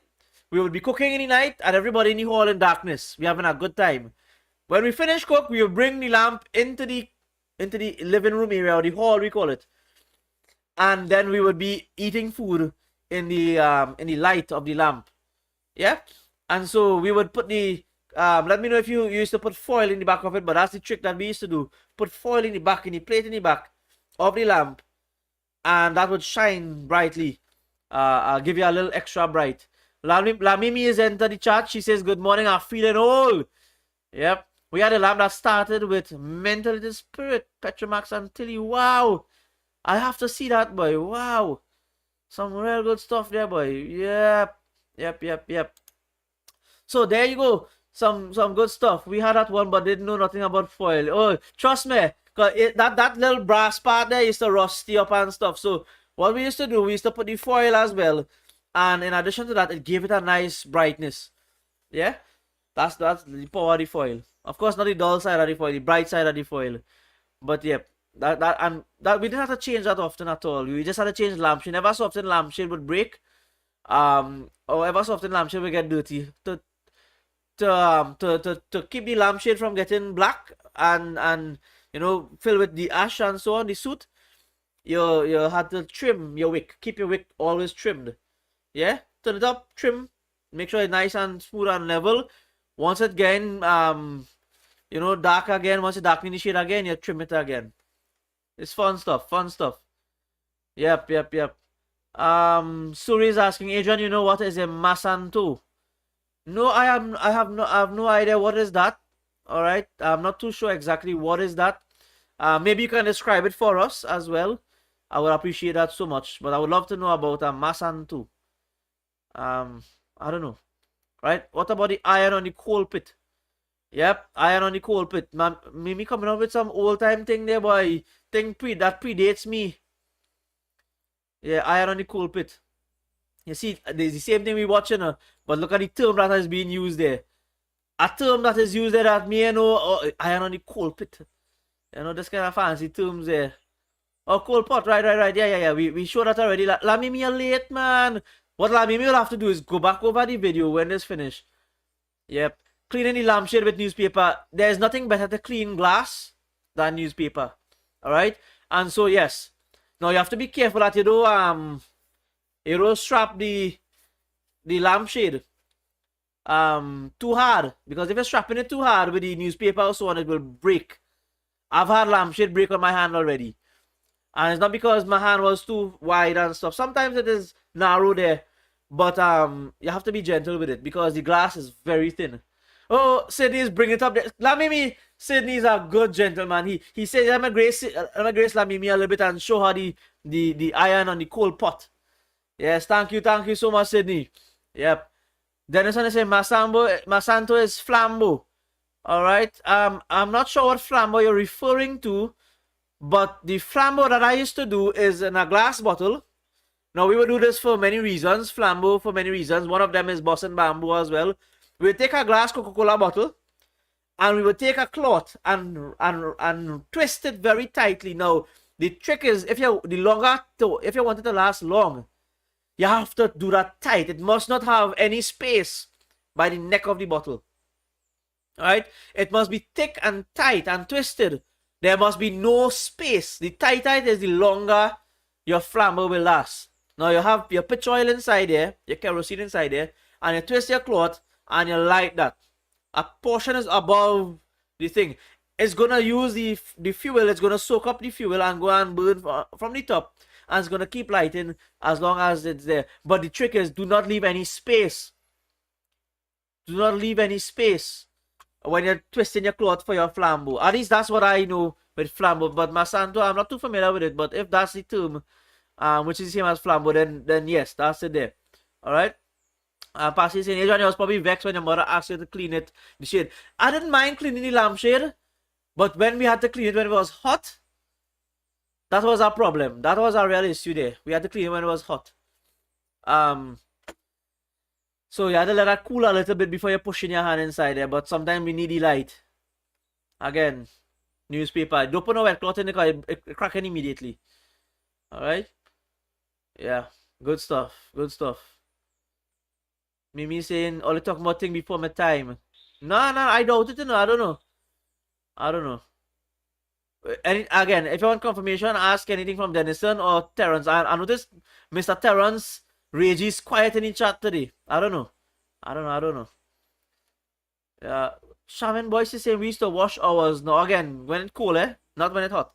We would be cooking in the night, and everybody in the hall in darkness. We having a good time. When we finish cook, we would bring the lamp into the living room area, or the hall we call it. And then we would be eating food in the light of the lamp. Yeah? And so we would put the let me know if you used to put foil in the back of it, but that's the trick that we used to do. Put foil in the back, in the plate in the back of the lamp, and that would shine brightly. Give you a little extra bright. Lamimi is into the chat. She says, "Good morning, I'm feeling old." Yep. We had a lamp that started with Mentality Spirit, Petromax and Tilly. Wow. I have to see that, boy. Wow. Some real good stuff there, boy. Yep. So there you go. Some good stuff. We had that one, but didn't know nothing about foil. Oh, trust me, cause that little brass part there used to rusty up and stuff. So what we used to do, we used to put the foil as well, and in addition to that, it gave it a nice brightness. Yeah, that's the power of the foil. Of course, not the dull side of the foil, the bright side of the foil. But yeah, that we didn't have to change that often at all. We just had to change lampshade. Never so often lampshade would break, or ever so often lampshade would get dirty. To keep the lampshade from getting black and you know, filled with the ash and so on, the soot, you had to trim your wick. Keep your wick always trimmed. Yeah, turn it up, trim, make sure it's nice and smooth and level. Once it again you know, dark again, once you darken the shade again, you trim it again. It's fun stuff. Yep. Suri is asking, Adrian, you know what is a masanto? No, I have no idea what is that. All right, I'm not too sure exactly what is that. Maybe you can describe it for us as well. I would appreciate that so much. But I would love to know about a masanto. I don't know. Right? What about the iron on the coal pit? Yep, iron on the coal pit. Man, me coming up with some old time thing there, boy. That predates me. Yeah, iron on the coal pit. You see, there's the same thing we watching, but look at the term that is being used there. A term that is used there that me you know, iron on the coal pit. You know, this kind of fancy terms there. Oh, coal pot, right. Yeah. We showed that already. Me are late, man. What me will have to do is go back over the video when it's finished. Yep. Cleaning the lampshade with newspaper. There's nothing better to clean glass than newspaper. Alright? And so, yes. Now, you have to be careful that you don't strap the lampshade too hard. Because if you're strapping it too hard with the newspaper or so on, it will break. I've had lampshade break on my hand already. And it's not because my hand was too wide and stuff. Sometimes it is narrow there. But you have to be gentle with it because the glass is very thin. Oh, Sydney's bringing it up there. Lamimi, Sydney's a good gentleman. He said, I'm a grace Lamimi a little bit and show her the iron on the coal pot. Yes, thank you so much, Sydney. Yep. Dennis is saying Masanto is flambeau. Alright. I'm not sure what flambeau you're referring to, but the flambeau that I used to do is in a glass bottle. Now we would do this for many reasons, flambeau for many reasons. One of them is Boston bamboo as well. We would take a glass Coca-Cola bottle and we would take a cloth and twist it very tightly. Now the trick is if you want it to last long, you have to do that tight. It must not have any space by the neck of the bottle. Alright? It must be thick and tight and twisted. There must be no space. The tighter it is, the longer your flambeau will last. Now you have your pitch oil inside there, your kerosene inside there, and you twist your cloth and you light that. A portion is above the thing. It's gonna use the fuel, it's gonna soak up the fuel and go and burn from the top. And it's gonna keep lighting as long as it's there. But the trick is do not leave any space. Do not leave any space when you're twisting your cloth for your flambeau. At least that's what I know with flambeau. But Masanto, I'm not too familiar with it. But if that's the term, which is the same as flambeau, then yes, that's it there. Alright? Passy saying, Adrian, I was probably vexed when your mother asked you to clean it, the shade. I didn't mind cleaning the lampshade, but when we had to clean it when it was hot, that was our problem. That was our real issue there. We had to clean it when it was hot. So you had to let that cool a little bit before you're pushing your hand inside there, but sometimes we need the light. Again, newspaper. Don't put no wet cloth in the car, it cracking immediately. Alright? Yeah, good stuff. Good stuff. Mimi saying, only talk about thing before my time. No, I doubt it, I don't know. And again, if you want confirmation, ask anything from Denison or Terrence. I noticed Mr. Terrence Rage is quiet in the chat today. I don't know. Yeah, Shaman Boys is saying we used to wash ours. No, again, when it's cool, not when it's hot.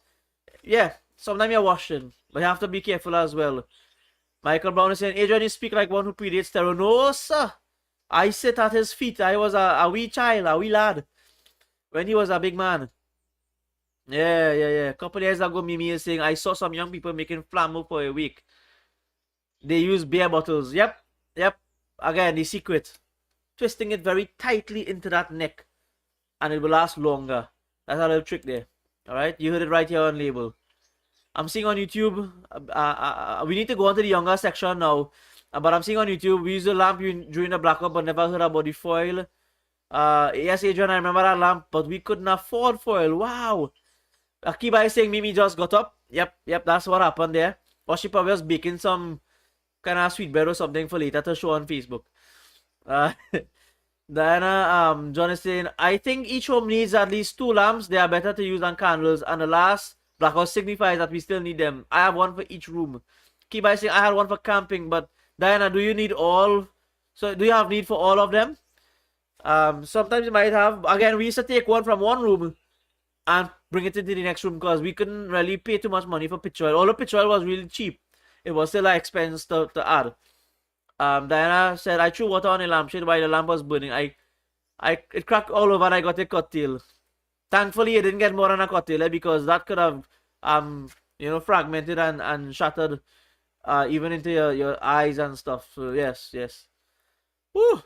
Yeah, sometimes you're washing, but you have to be careful as well. Michael Brown is saying, Adrian, you speak like one who predates terror. No, sir. I sit at his feet. I was a wee child, a wee lad, when he was a big man. Yeah. A couple years ago, Mimi is saying, I saw some young people making flambeau for a week. They use beer bottles. Yep. Again, the secret. Twisting it very tightly into that neck. And it will last longer. That's a little trick there. Alright? You heard it right here on label. I'm seeing on YouTube. We need to go on to the younger section now. But I'm seeing on YouTube. We used a lamp during the blackout but never heard about the foil. Yes, Adrian, I remember that lamp. But we couldn't afford foil. Wow. Akiba is saying Mimi just got up. Yep. That's what happened there. Or she probably was baking some kind of sweet bread or something for later to show on Facebook. Diana, John is saying, I think each home needs at least 2 lamps. They are better to use than candles. And the last blackout signifies that we still need them. I have one for each room. Kiba is saying, I had one for camping. But Diana, do you need all? So do you have need for all of them? Sometimes you might have. Again, we used to take one from one room and bring it into the next room because we couldn't really pay too much money for pitch oil. Although pitch oil was really cheap. it was still an expense to add. Diana said, I threw water on a lampshade while the lamp was burning. It cracked all over and I got a cut tail. Thankfully, it didn't get more than a cut tail because that could have, fragmented and shattered, even into your eyes and stuff. So yes. Woo!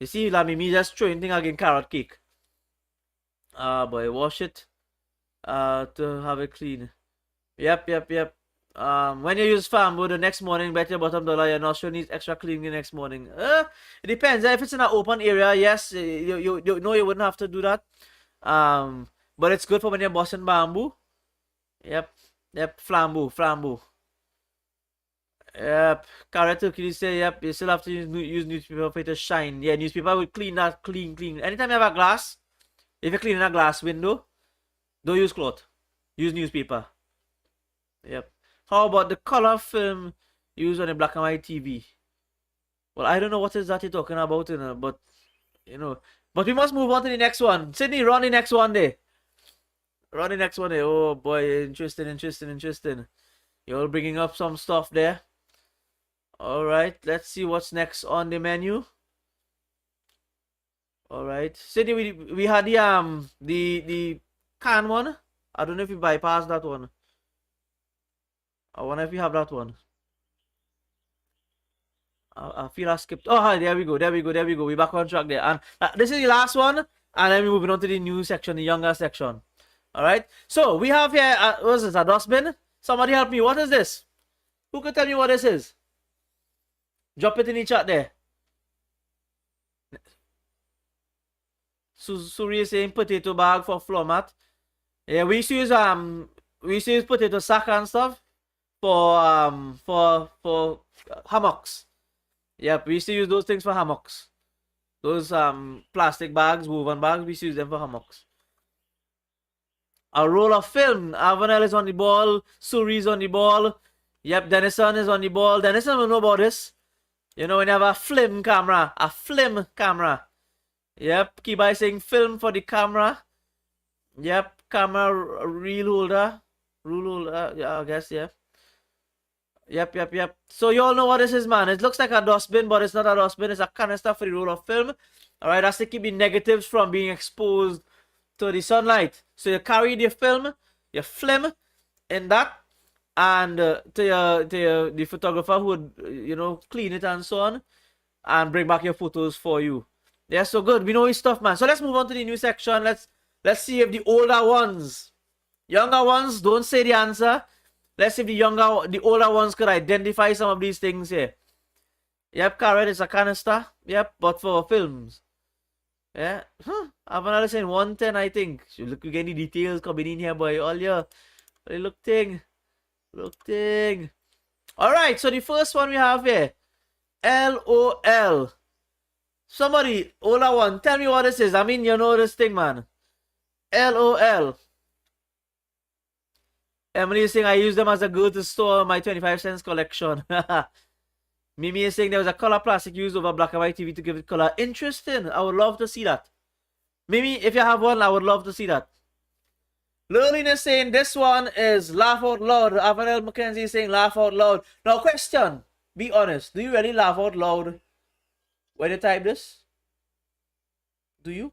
You see, me just throwing thing again carrot cake. Boy, wash it, to have it clean. Yep. When you use Farmwood the next morning, bet your bottom dollar your nostril needs extra cleaning the next morning. It depends. If it's in an open area, yes, you know you wouldn't have to do that. But it's good for when you're bossing bamboo. Yep, flambeau. Yep, carrot turkey say, yep, you still have to use newspaper for it to shine. Yeah, newspaper will clean that, clean. Anytime you have a glass, if you're cleaning a glass window, don't use cloth. Use newspaper. Yep. How about the color film used on a black and white TV? Well, I don't know what is that you're talking about, but But we must move on to the next one. Sydney, run the next one there. Oh boy, interesting. You're bringing up some stuff there. Alright, let's see what's next on the menu. Alright. Sydney, we had the can one. I don't know if we bypassed that one. I wonder if we have that one. I feel I skipped. Oh, hi, there we go. We're back on track there. And this is the last one. And then we're moving on to the new section, the younger section. Alright. So, we have here, what is this, a dustbin? Somebody help me. What is this? Who can tell me what this is? Drop it in the chat there. Suri is saying potato bag for floor mat. Yeah, we used to use potato sack and stuff for hammocks. Yep, we used to use those things for hammocks. Those plastic bags, woven bags, we used to use them for hammocks. A roll of film. Avanel is on the ball. Suri is on the ball. Yep, Denison is on the ball. Denison will know about this. You know, when you have a film camera. Yep, Kiba is saying film for the camera. Yep, camera reel holder. Rule holder, yeah, I guess, yeah. Yep. So you all know what this is, man. It looks like a dustbin, but it's not a dustbin. It's a canister for the roll of film. Alright, that's to keep the negatives from being exposed to the sunlight. So you carry the film, your in that, and to the photographer who would, clean it and so on, and bring back your photos for you. Yeah, so good. We know his stuff, man. So let's move on to the new section. Let's see if the younger ones, don't say the answer. Let's see if the older ones could identify some of these things here. Yep, carrot is a canister. Yep, but for films. Yeah. I've another saying 110, I think. You look at any details coming in here, boy. All your look thing. Alright, so the first one we have here. LOL. Somebody, older one, tell me what this is. I mean, you know this thing, man. LOL. Emily is saying I use them as a go to store my 25 cents collection. Mimi is saying there was a color plastic used over black and white TV to give it color. Interesting. I would love to see that. Mimi, if you have one, I would love to see that. Lurleen is saying this one is laugh out loud. Avanel McKenzie is saying laugh out loud. Now, question. Be honest. Do you really laugh out loud when you type this? Do you?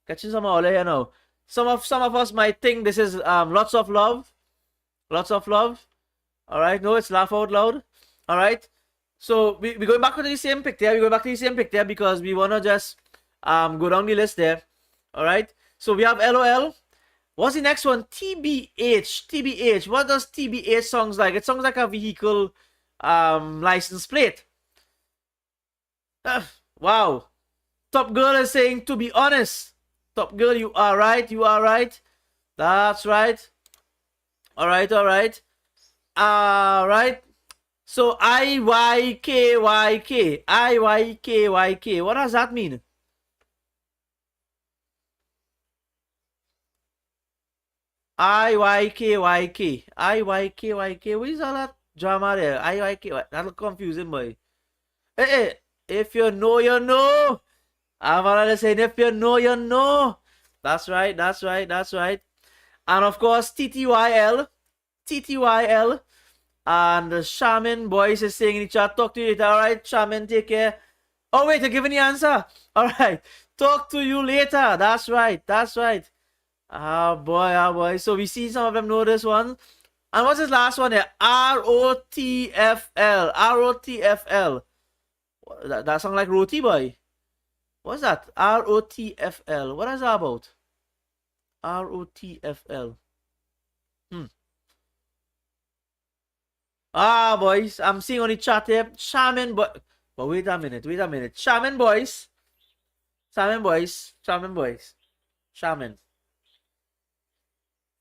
Catching some all here now. Some of us might think this is lots of love. Alright, no, it's laugh out loud. Alright. So we're going back to the same picture. Because we wanna just go down the list there. Alright. So we have LOL. What's the next one? TBH. What does TBH sounds like? It sounds like a vehicle license plate. Wow. Top Girl is saying to be honest. Top Girl, you are right. That's right. Alright. So IYKYK. What does that mean? IYKYK. What is all that drama there? IYK. That look confusing, boy. Hey, if you know, you know. I'm saying if you know, you know. That's right. And of course, TTYL. And Shaman Boys is saying in the chat, talk to you later. Alright, Shaman, take care. Oh, wait, you're giving the answer. Alright, talk to you later. That's right, that's right. Ah, boy, ah, boy. So we see some of them know this one. And what's this last one here? ROTFL. ROTFL. That sounds like roti, boy. What's that? ROTFL. What is that about? ROTFL. Ah, boys. I'm seeing on the chat here. Shaman boy. But wait a minute. Wait a minute. Shaman boys. Shaman boys. Shaman boys. Shaman.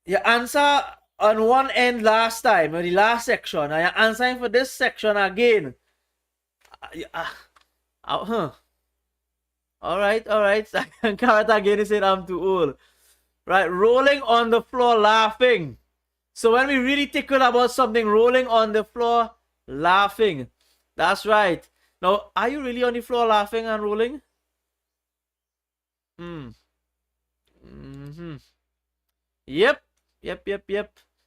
Your answer on one end last time, or the last section. And you're answering for this section again. Alright, alright. Carrot again is saying I'm too old. Right, rolling on the floor laughing. So when we really tickle about something, rolling on the floor laughing. That's right. Now, are you really on the floor laughing and rolling? Yep.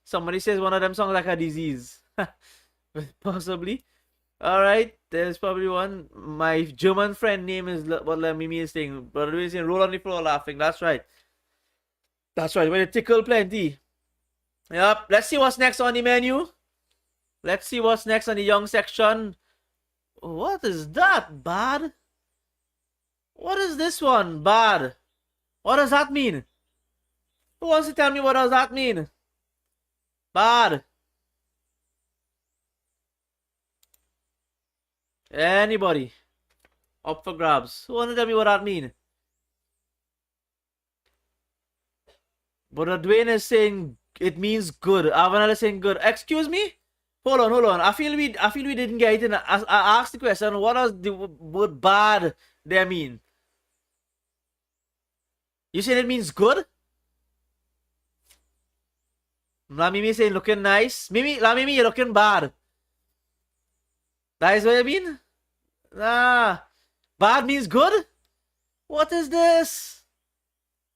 Somebody says one of them sounds like a disease. Possibly. Alright, there's probably one. My German friend name is what Mimi is saying. But we're saying roll on the floor laughing. That's right. That's right. When you tickle plenty. Yep. Let's see what's next on the menu. Let's see what's next on the young section. What is that? Bad? What is this one? Bad. What does that mean? Who wants to tell me what does that mean? Bad. Anybody? Up for grabs. Who wants to tell me what that mean? But Dwayne is saying it means good. Avanel is saying good. Excuse me? Hold on. I feel we didn't get it in. I asked the question, what does the word bad there mean? You saying it means good? La Mimi saying looking nice. La Mimi, you're looking bad. That is what you mean? Nah. Bad means good? What is this?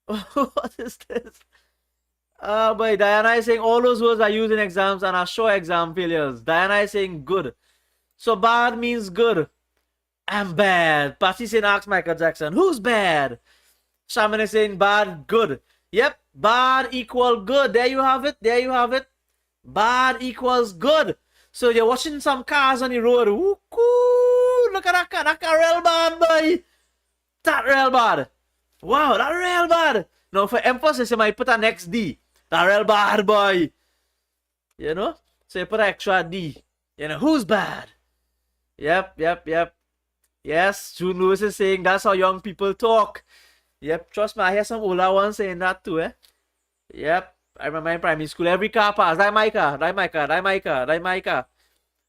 What is this? Boy, Diana is saying all those words are used in exams and are sure exam failures. Diana is saying good. So bad means good. I'm bad. Patty saying ask Michael Jackson. Who's bad? Shaman is saying bad, good. Yep, bad equal good. There you have it. There you have it. Bad equals good. So you're watching some cars on the road. Ooh, cool. Look at that car. That car real bad, boy. That real bad. Wow, that real bad. Now for emphasis, you might put an XD. That real bad, boy. You know? So you put an extra D. You know, who's bad? Yep. Yes, June Lewis is saying that's how young people talk. Yep, trust me, I hear some older ones saying that too, eh? Yep, I remember in primary school, every car passed. Die my car.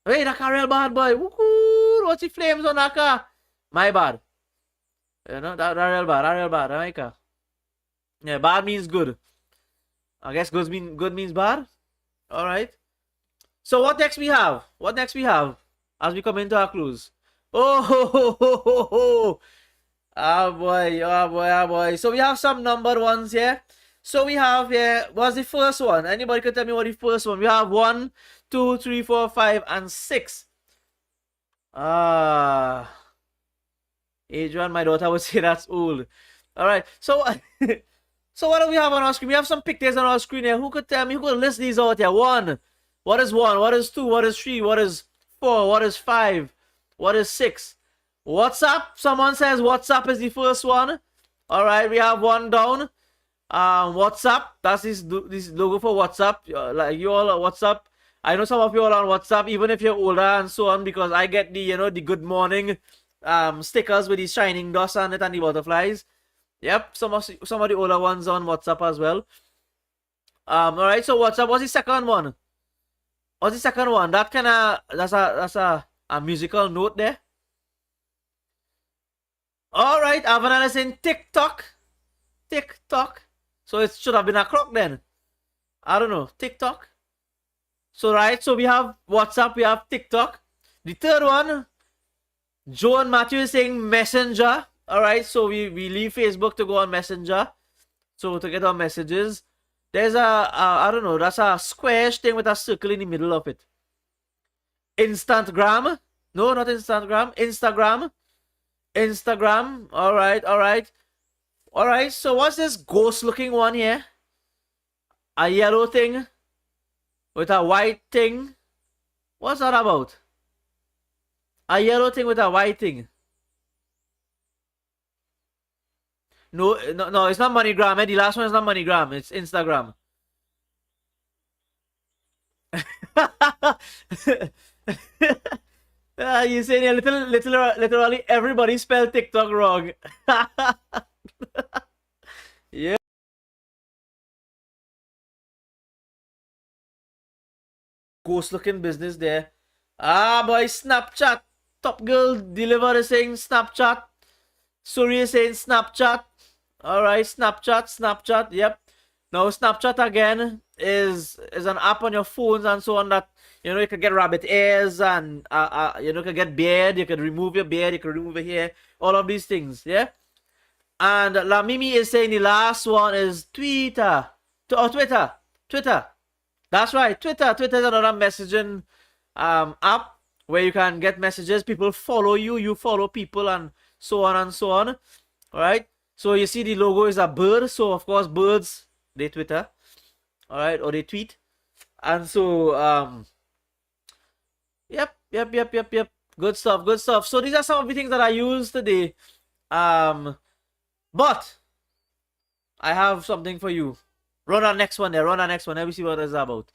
Hey, that car real bad, boy. Woohoo! What's the flames on that car? My bad. You know, that real bad, my car. Yeah, bad means good. I guess good means bad. Alright. So what next we have? As we come into our clues. Oh, boy. So we have some numbered ones here. So we have here, what's the first one? Anybody can tell me what the first one? We have 1, 2, 3, 4, 5, and 6. Adrian, my daughter would say that's old. Alright, so so what do we have on our screen? We have some pictures on our screen here. Who could tell me? Who could list these out here? 1. What is 1? What is 2? What is 3? What is 4? What is 5? What is 6? WhatsApp. Someone says WhatsApp is the first one. Alright, we have 1 down. WhatsApp. That's this logo for WhatsApp. Like you all are WhatsApp. I know some of you all are on WhatsApp, even if you're older and so on, because I get the, you know, the good morning stickers with the shining dust on it and the butterflies. Yep, some of the older ones on WhatsApp as well. Alright, so WhatsApp. What's the second one? That kinda that's a musical note there. Alright, Avanana is saying TikTok. So it should have been a clock then. I don't know. TikTok. So right, so we have WhatsApp, we have TikTok. The third one, Joe and Matthew is saying Messenger. Alright, so we leave Facebook to go on Messenger. So to get our messages. There's I don't know, that's a squarish thing with a circle in the middle of it. Instagram. No, not Instagram. Instagram. Instagram. All right, all right. All right, so what's this ghost looking one here? A yellow thing with a white thing. What's that about? A yellow thing with a white thing. No, no, no, it's not MoneyGram. Eh? The last one is not MoneyGram. It's Instagram. You saying a literally everybody spelled TikTok wrong. Yeah. Ghost looking business there. Ah, boy, Snapchat. Top girl deliver is saying Snapchat. Suri is saying Snapchat. Alright, Snapchat. Yep. Now, Snapchat again is an app on your phones and so on that, you know, you can get rabbit ears and, you know, you can get beard. You can remove your beard. You can remove your hair. All of these things. Yeah. And La Mimi is saying the last one is Twitter. Twitter. That's right. Twitter is another messaging app where you can get messages. People follow you. You follow people and so on and so on. All right. So you see the logo is a bird. So of course birds, they Twitter. All right. Or they tweet. And so, yep. Good stuff. So these are some of the things that I use today. But I have something for you. Run our next one there. Let me see what this is about.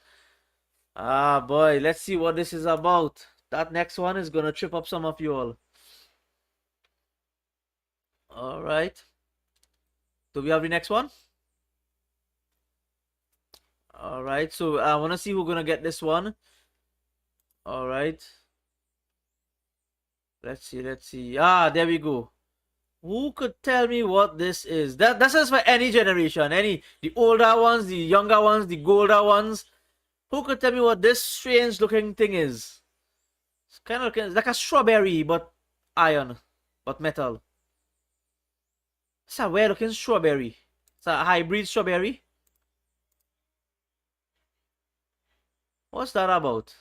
Ah, boy. Let's see what this is about. That next one is going to trip up some of you all. All right. Do we have the next one? All right. So I want to see who's going to get this one. All right. Let's see. Ah, there we go. Who could tell me what this is? This is for any generation. The older ones, the younger ones, the golder ones. Who could tell me what this strange looking thing is? It's kind of like a strawberry, but iron, but metal. It's a weird looking strawberry. It's a hybrid strawberry. What's that about?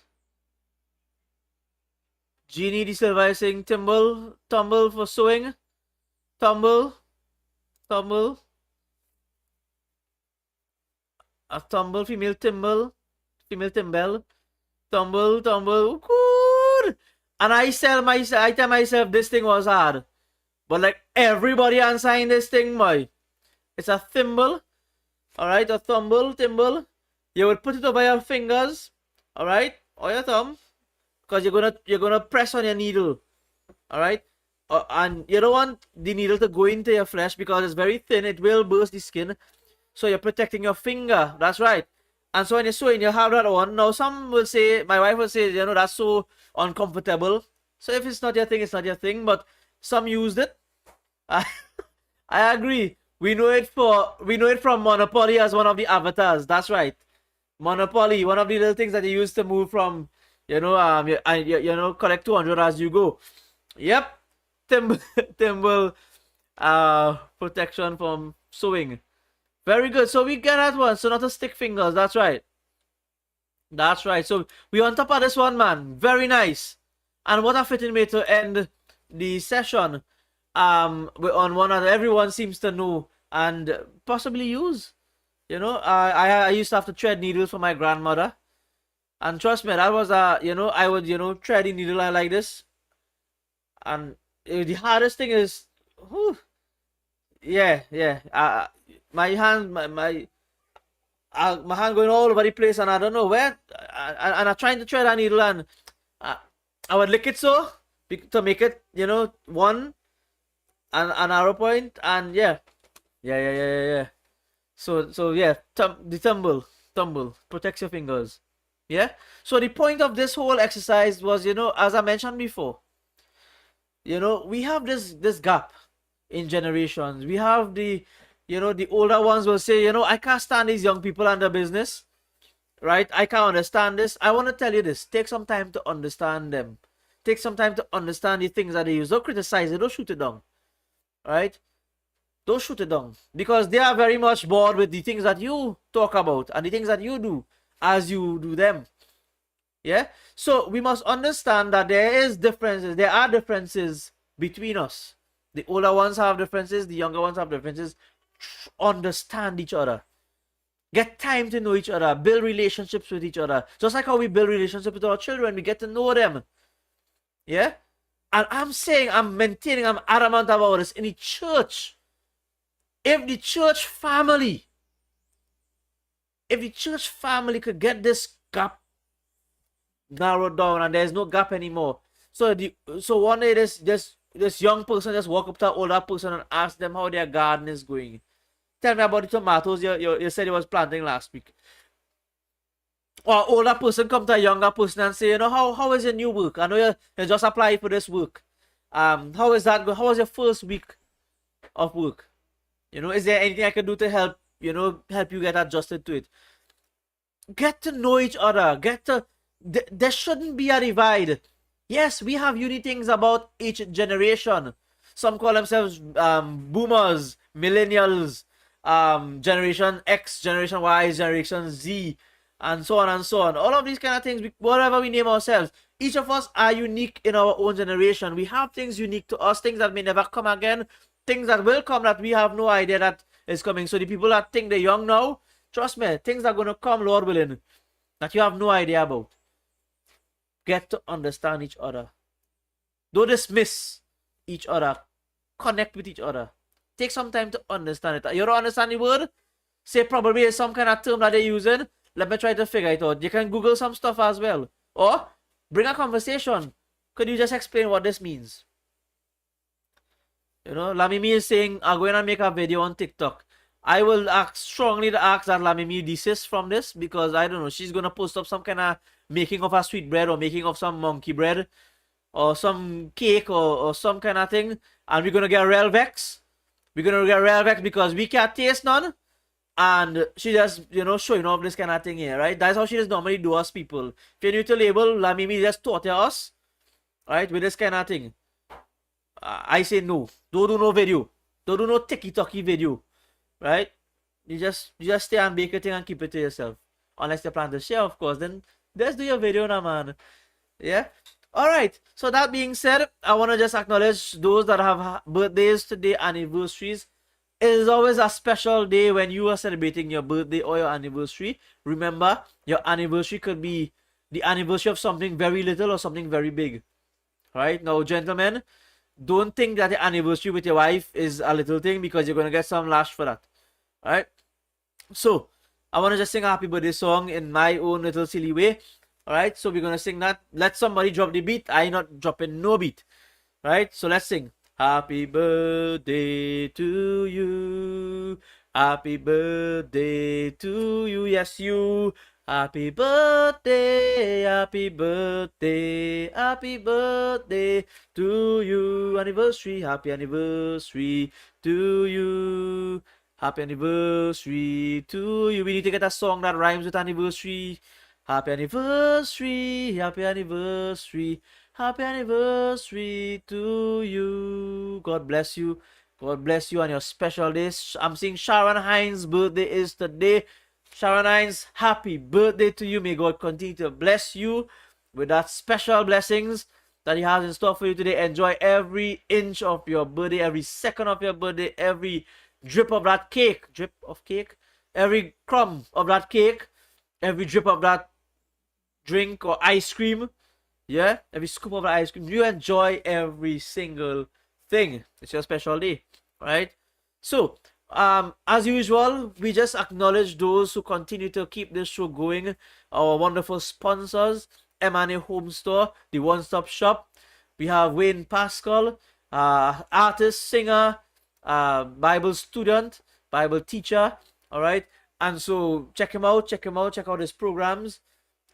Genie the Silver is saying tumble for sewing. Tumble. A tumble, female timble. Tumble. Good. And I tell myself this thing was hard. But like everybody answering this thing, boy. It's a thimble. Alright, a thimble. You would put it over your fingers. Alright? Or your thumb. Because you're gonna press on your needle. Alright? And you don't want the needle to go into your flesh because it's very thin. It will burst the skin. So you're protecting your finger. That's right. And so when you're sewing, you have that on. Now, some will say, my wife will say, you know, that's so uncomfortable. So if it's not your thing, it's not your thing. But some used it. I agree. We know it from Monopoly as one of the avatars. That's right. Monopoly, one of the little things that you use to move from, you know, collect 200 as you go. Yep. Thimble protection from sewing. Very good. So we get that one. So not to stick fingers. That's right. So we on top of this one, man. Very nice. And what a fitting way to end the session. On one that everyone seems to know and possibly use. You know, I used to have to thread needles for my grandmother. And trust me, that was I would, thread the needle like this. And the hardest thing is, my hand, my hand going all over the place, and I don't know where. And I'm trying to thread a needle, and I would lick it so to make it, one and an arrow point, and yeah. So yeah, the tumble protects your fingers. Yeah. So the point of this whole exercise was, as I mentioned before, we have this gap in generations. We have the older ones will say, I can't stand these young people and their business, right? I can't understand this. I want to tell you this. Take some time to understand them. Take some time to understand the things that they use. Don't criticize it. Don't shoot it down, right? Don't shoot it down, because they are very much bored with the things that you talk about and the things that you do as you do them. Yeah. So we must understand that there are differences between us. The older ones have differences, the younger ones have differences. Understand each other. Get time to know each other. Build relationships with each other. Just like how we build relationships with our children, we get to know them. Yeah? And I'm maintaining, I'm adamant about this in the church. If the church family could get this gap narrowed down and there's no gap anymore. So one day this young person just walk up to an older person and ask them how their garden is going. Tell me about the tomatoes you said you was planting last week. Or an older person come to a younger person and say, how is your new work? I know you just applied for this work. How is that going? How was your first week of work? Is there anything I can do to help you get adjusted to it? Get to know each other. There shouldn't be a divide. Yes, we have unique things about each generation. Some call themselves boomers, millennials, Generation X, Generation Y, Generation Z, and so on and so on. All of these kind of things, whatever we name ourselves, each of us are unique in our own generation. We have things unique to us, things that may never come again, things that will come that we have no idea that is coming. So the people that think they're young now, trust me, things are going to come, Lord willing, that you have no idea about. Get to understand each other. Don't dismiss each other. Connect with each other. Take some time to understand it. You don't understand the word? Say probably it's some kind of term that they're using. Let me try to figure it out. You can Google some stuff as well. Or bring a conversation. Could you just explain what this means? Lamimi is saying, I'm going to make a video on TikTok. I will strongly ask that Lamimi desist from this because I don't know, she's going to post up some kind of making of a sweet bread or making of some monkey bread or some cake or some kind of thing, and we're going to get real vex. We're going to get real vex because we can't taste none, and she just, showing off this kind of thing here, right? That's how she just normally do us people. If you're new to label, Lamimi just torture us, right, with this kind of thing. I say no. Don't do no video. Don't do no ticky-tocky video, right? You just stay and bake a thing and keep it to yourself. Unless you plan to share, of course, then just do your video now, man. Yeah? Alright, so that being said, I want to just acknowledge those that have birthdays today, anniversaries. It is always a special day when you are celebrating your birthday or your anniversary. Remember, your anniversary could be the anniversary of something very little or something very big. Right? Now, gentlemen, don't think that the anniversary with your wife is a little thing because you're going to get some lash for that. Alright? So, I want to just sing a happy birthday song in my own little silly way. Alright, so we're going to sing that. Let somebody drop the beat. I not dropping no beat. Right, so let's sing. Happy birthday to you. Happy birthday to you. Yes, you. Happy birthday. Happy birthday. Happy birthday to you. Anniversary. Happy anniversary to you. Happy anniversary to you. We need to get a song that rhymes with anniversary. Happy anniversary, happy anniversary, happy anniversary to you. God bless you. God bless you on your special days. I'm seeing Sharon Hines' birthday is today. Sharon Hines, happy birthday to you. May God continue to bless you with that special blessings that He has in store for you today. Enjoy every inch of your birthday, every second of your birthday, every drip of that cake. Drip of cake? Every crumb of that cake, every drip of that drink or ice cream, yeah, every scoop of ice cream. You enjoy every single thing. It's your special day, right? So as usual, we just acknowledge those who continue to keep this show going. Our wonderful sponsors, M&A Home Store, the one-stop shop. We have Wayne Pascal, artist, singer, Bible student, Bible teacher. All right, and so check him out, check out his programs,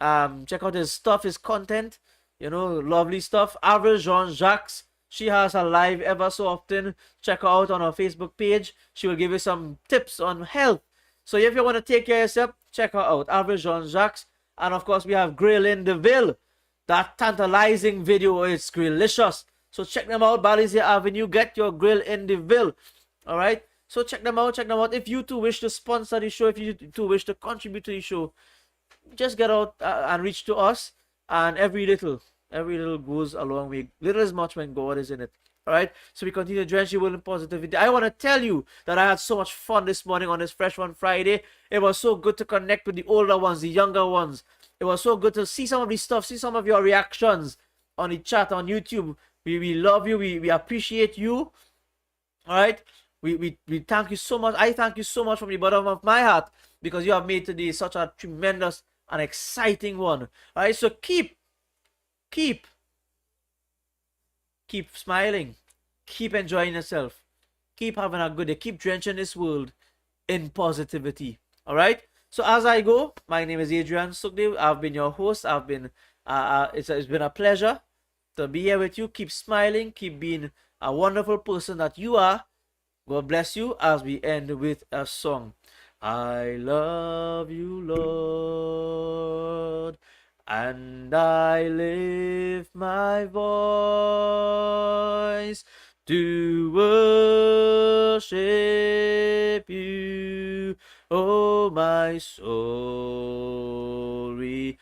check out his stuff, his content, lovely stuff. Avril Jean-Jacques, she has a live ever so often. Check her out on her Facebook page. She will give you some tips on health. So if you want to take care of yourself, check her out, Avril Jean-Jacques. And of course, we have Grill in the Ville. That tantalizing video is delicious. So check them out, Balisier Avenue. Get your Grill in the Ville. All right. So check them out, If you too wish to sponsor the show, if you too wish to contribute to the show, just get out and reach to us. and every little goes a long way. Little is much when God is in it. All right, so we continue to drench you in positivity. I want to tell you that I had so much fun this morning on this Fresh One Friday. It was so good to connect with the older ones, the younger ones. It was so good to see some of this stuff, see some of your reactions on the chat on YouTube. We love you. We appreciate you. All right, we thank you so much. I thank you so much from the bottom of my heart, because you have made today such a tremendous and exciting one. All right, so keep smiling, keep enjoying yourself, keep having a good day, keep drenching this world in positivity. All right, so as I go, my name is Adrian Sugdev. I've been your host. It's been a pleasure to be here with you. Keep smiling, keep being a wonderful person that you are. God bless you as we end with a song. I love you, Lord, and I lift my voice to worship you. Oh, my soul, rejoice.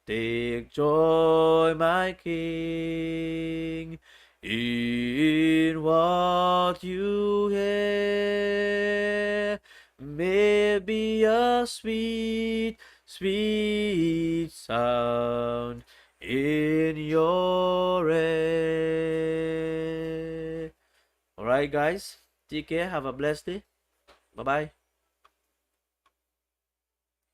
Take joy, my King, in what you hear. May it be a sweet, sweet sound in your ear. All right, guys, take care. Have a blessed day. Bye-bye.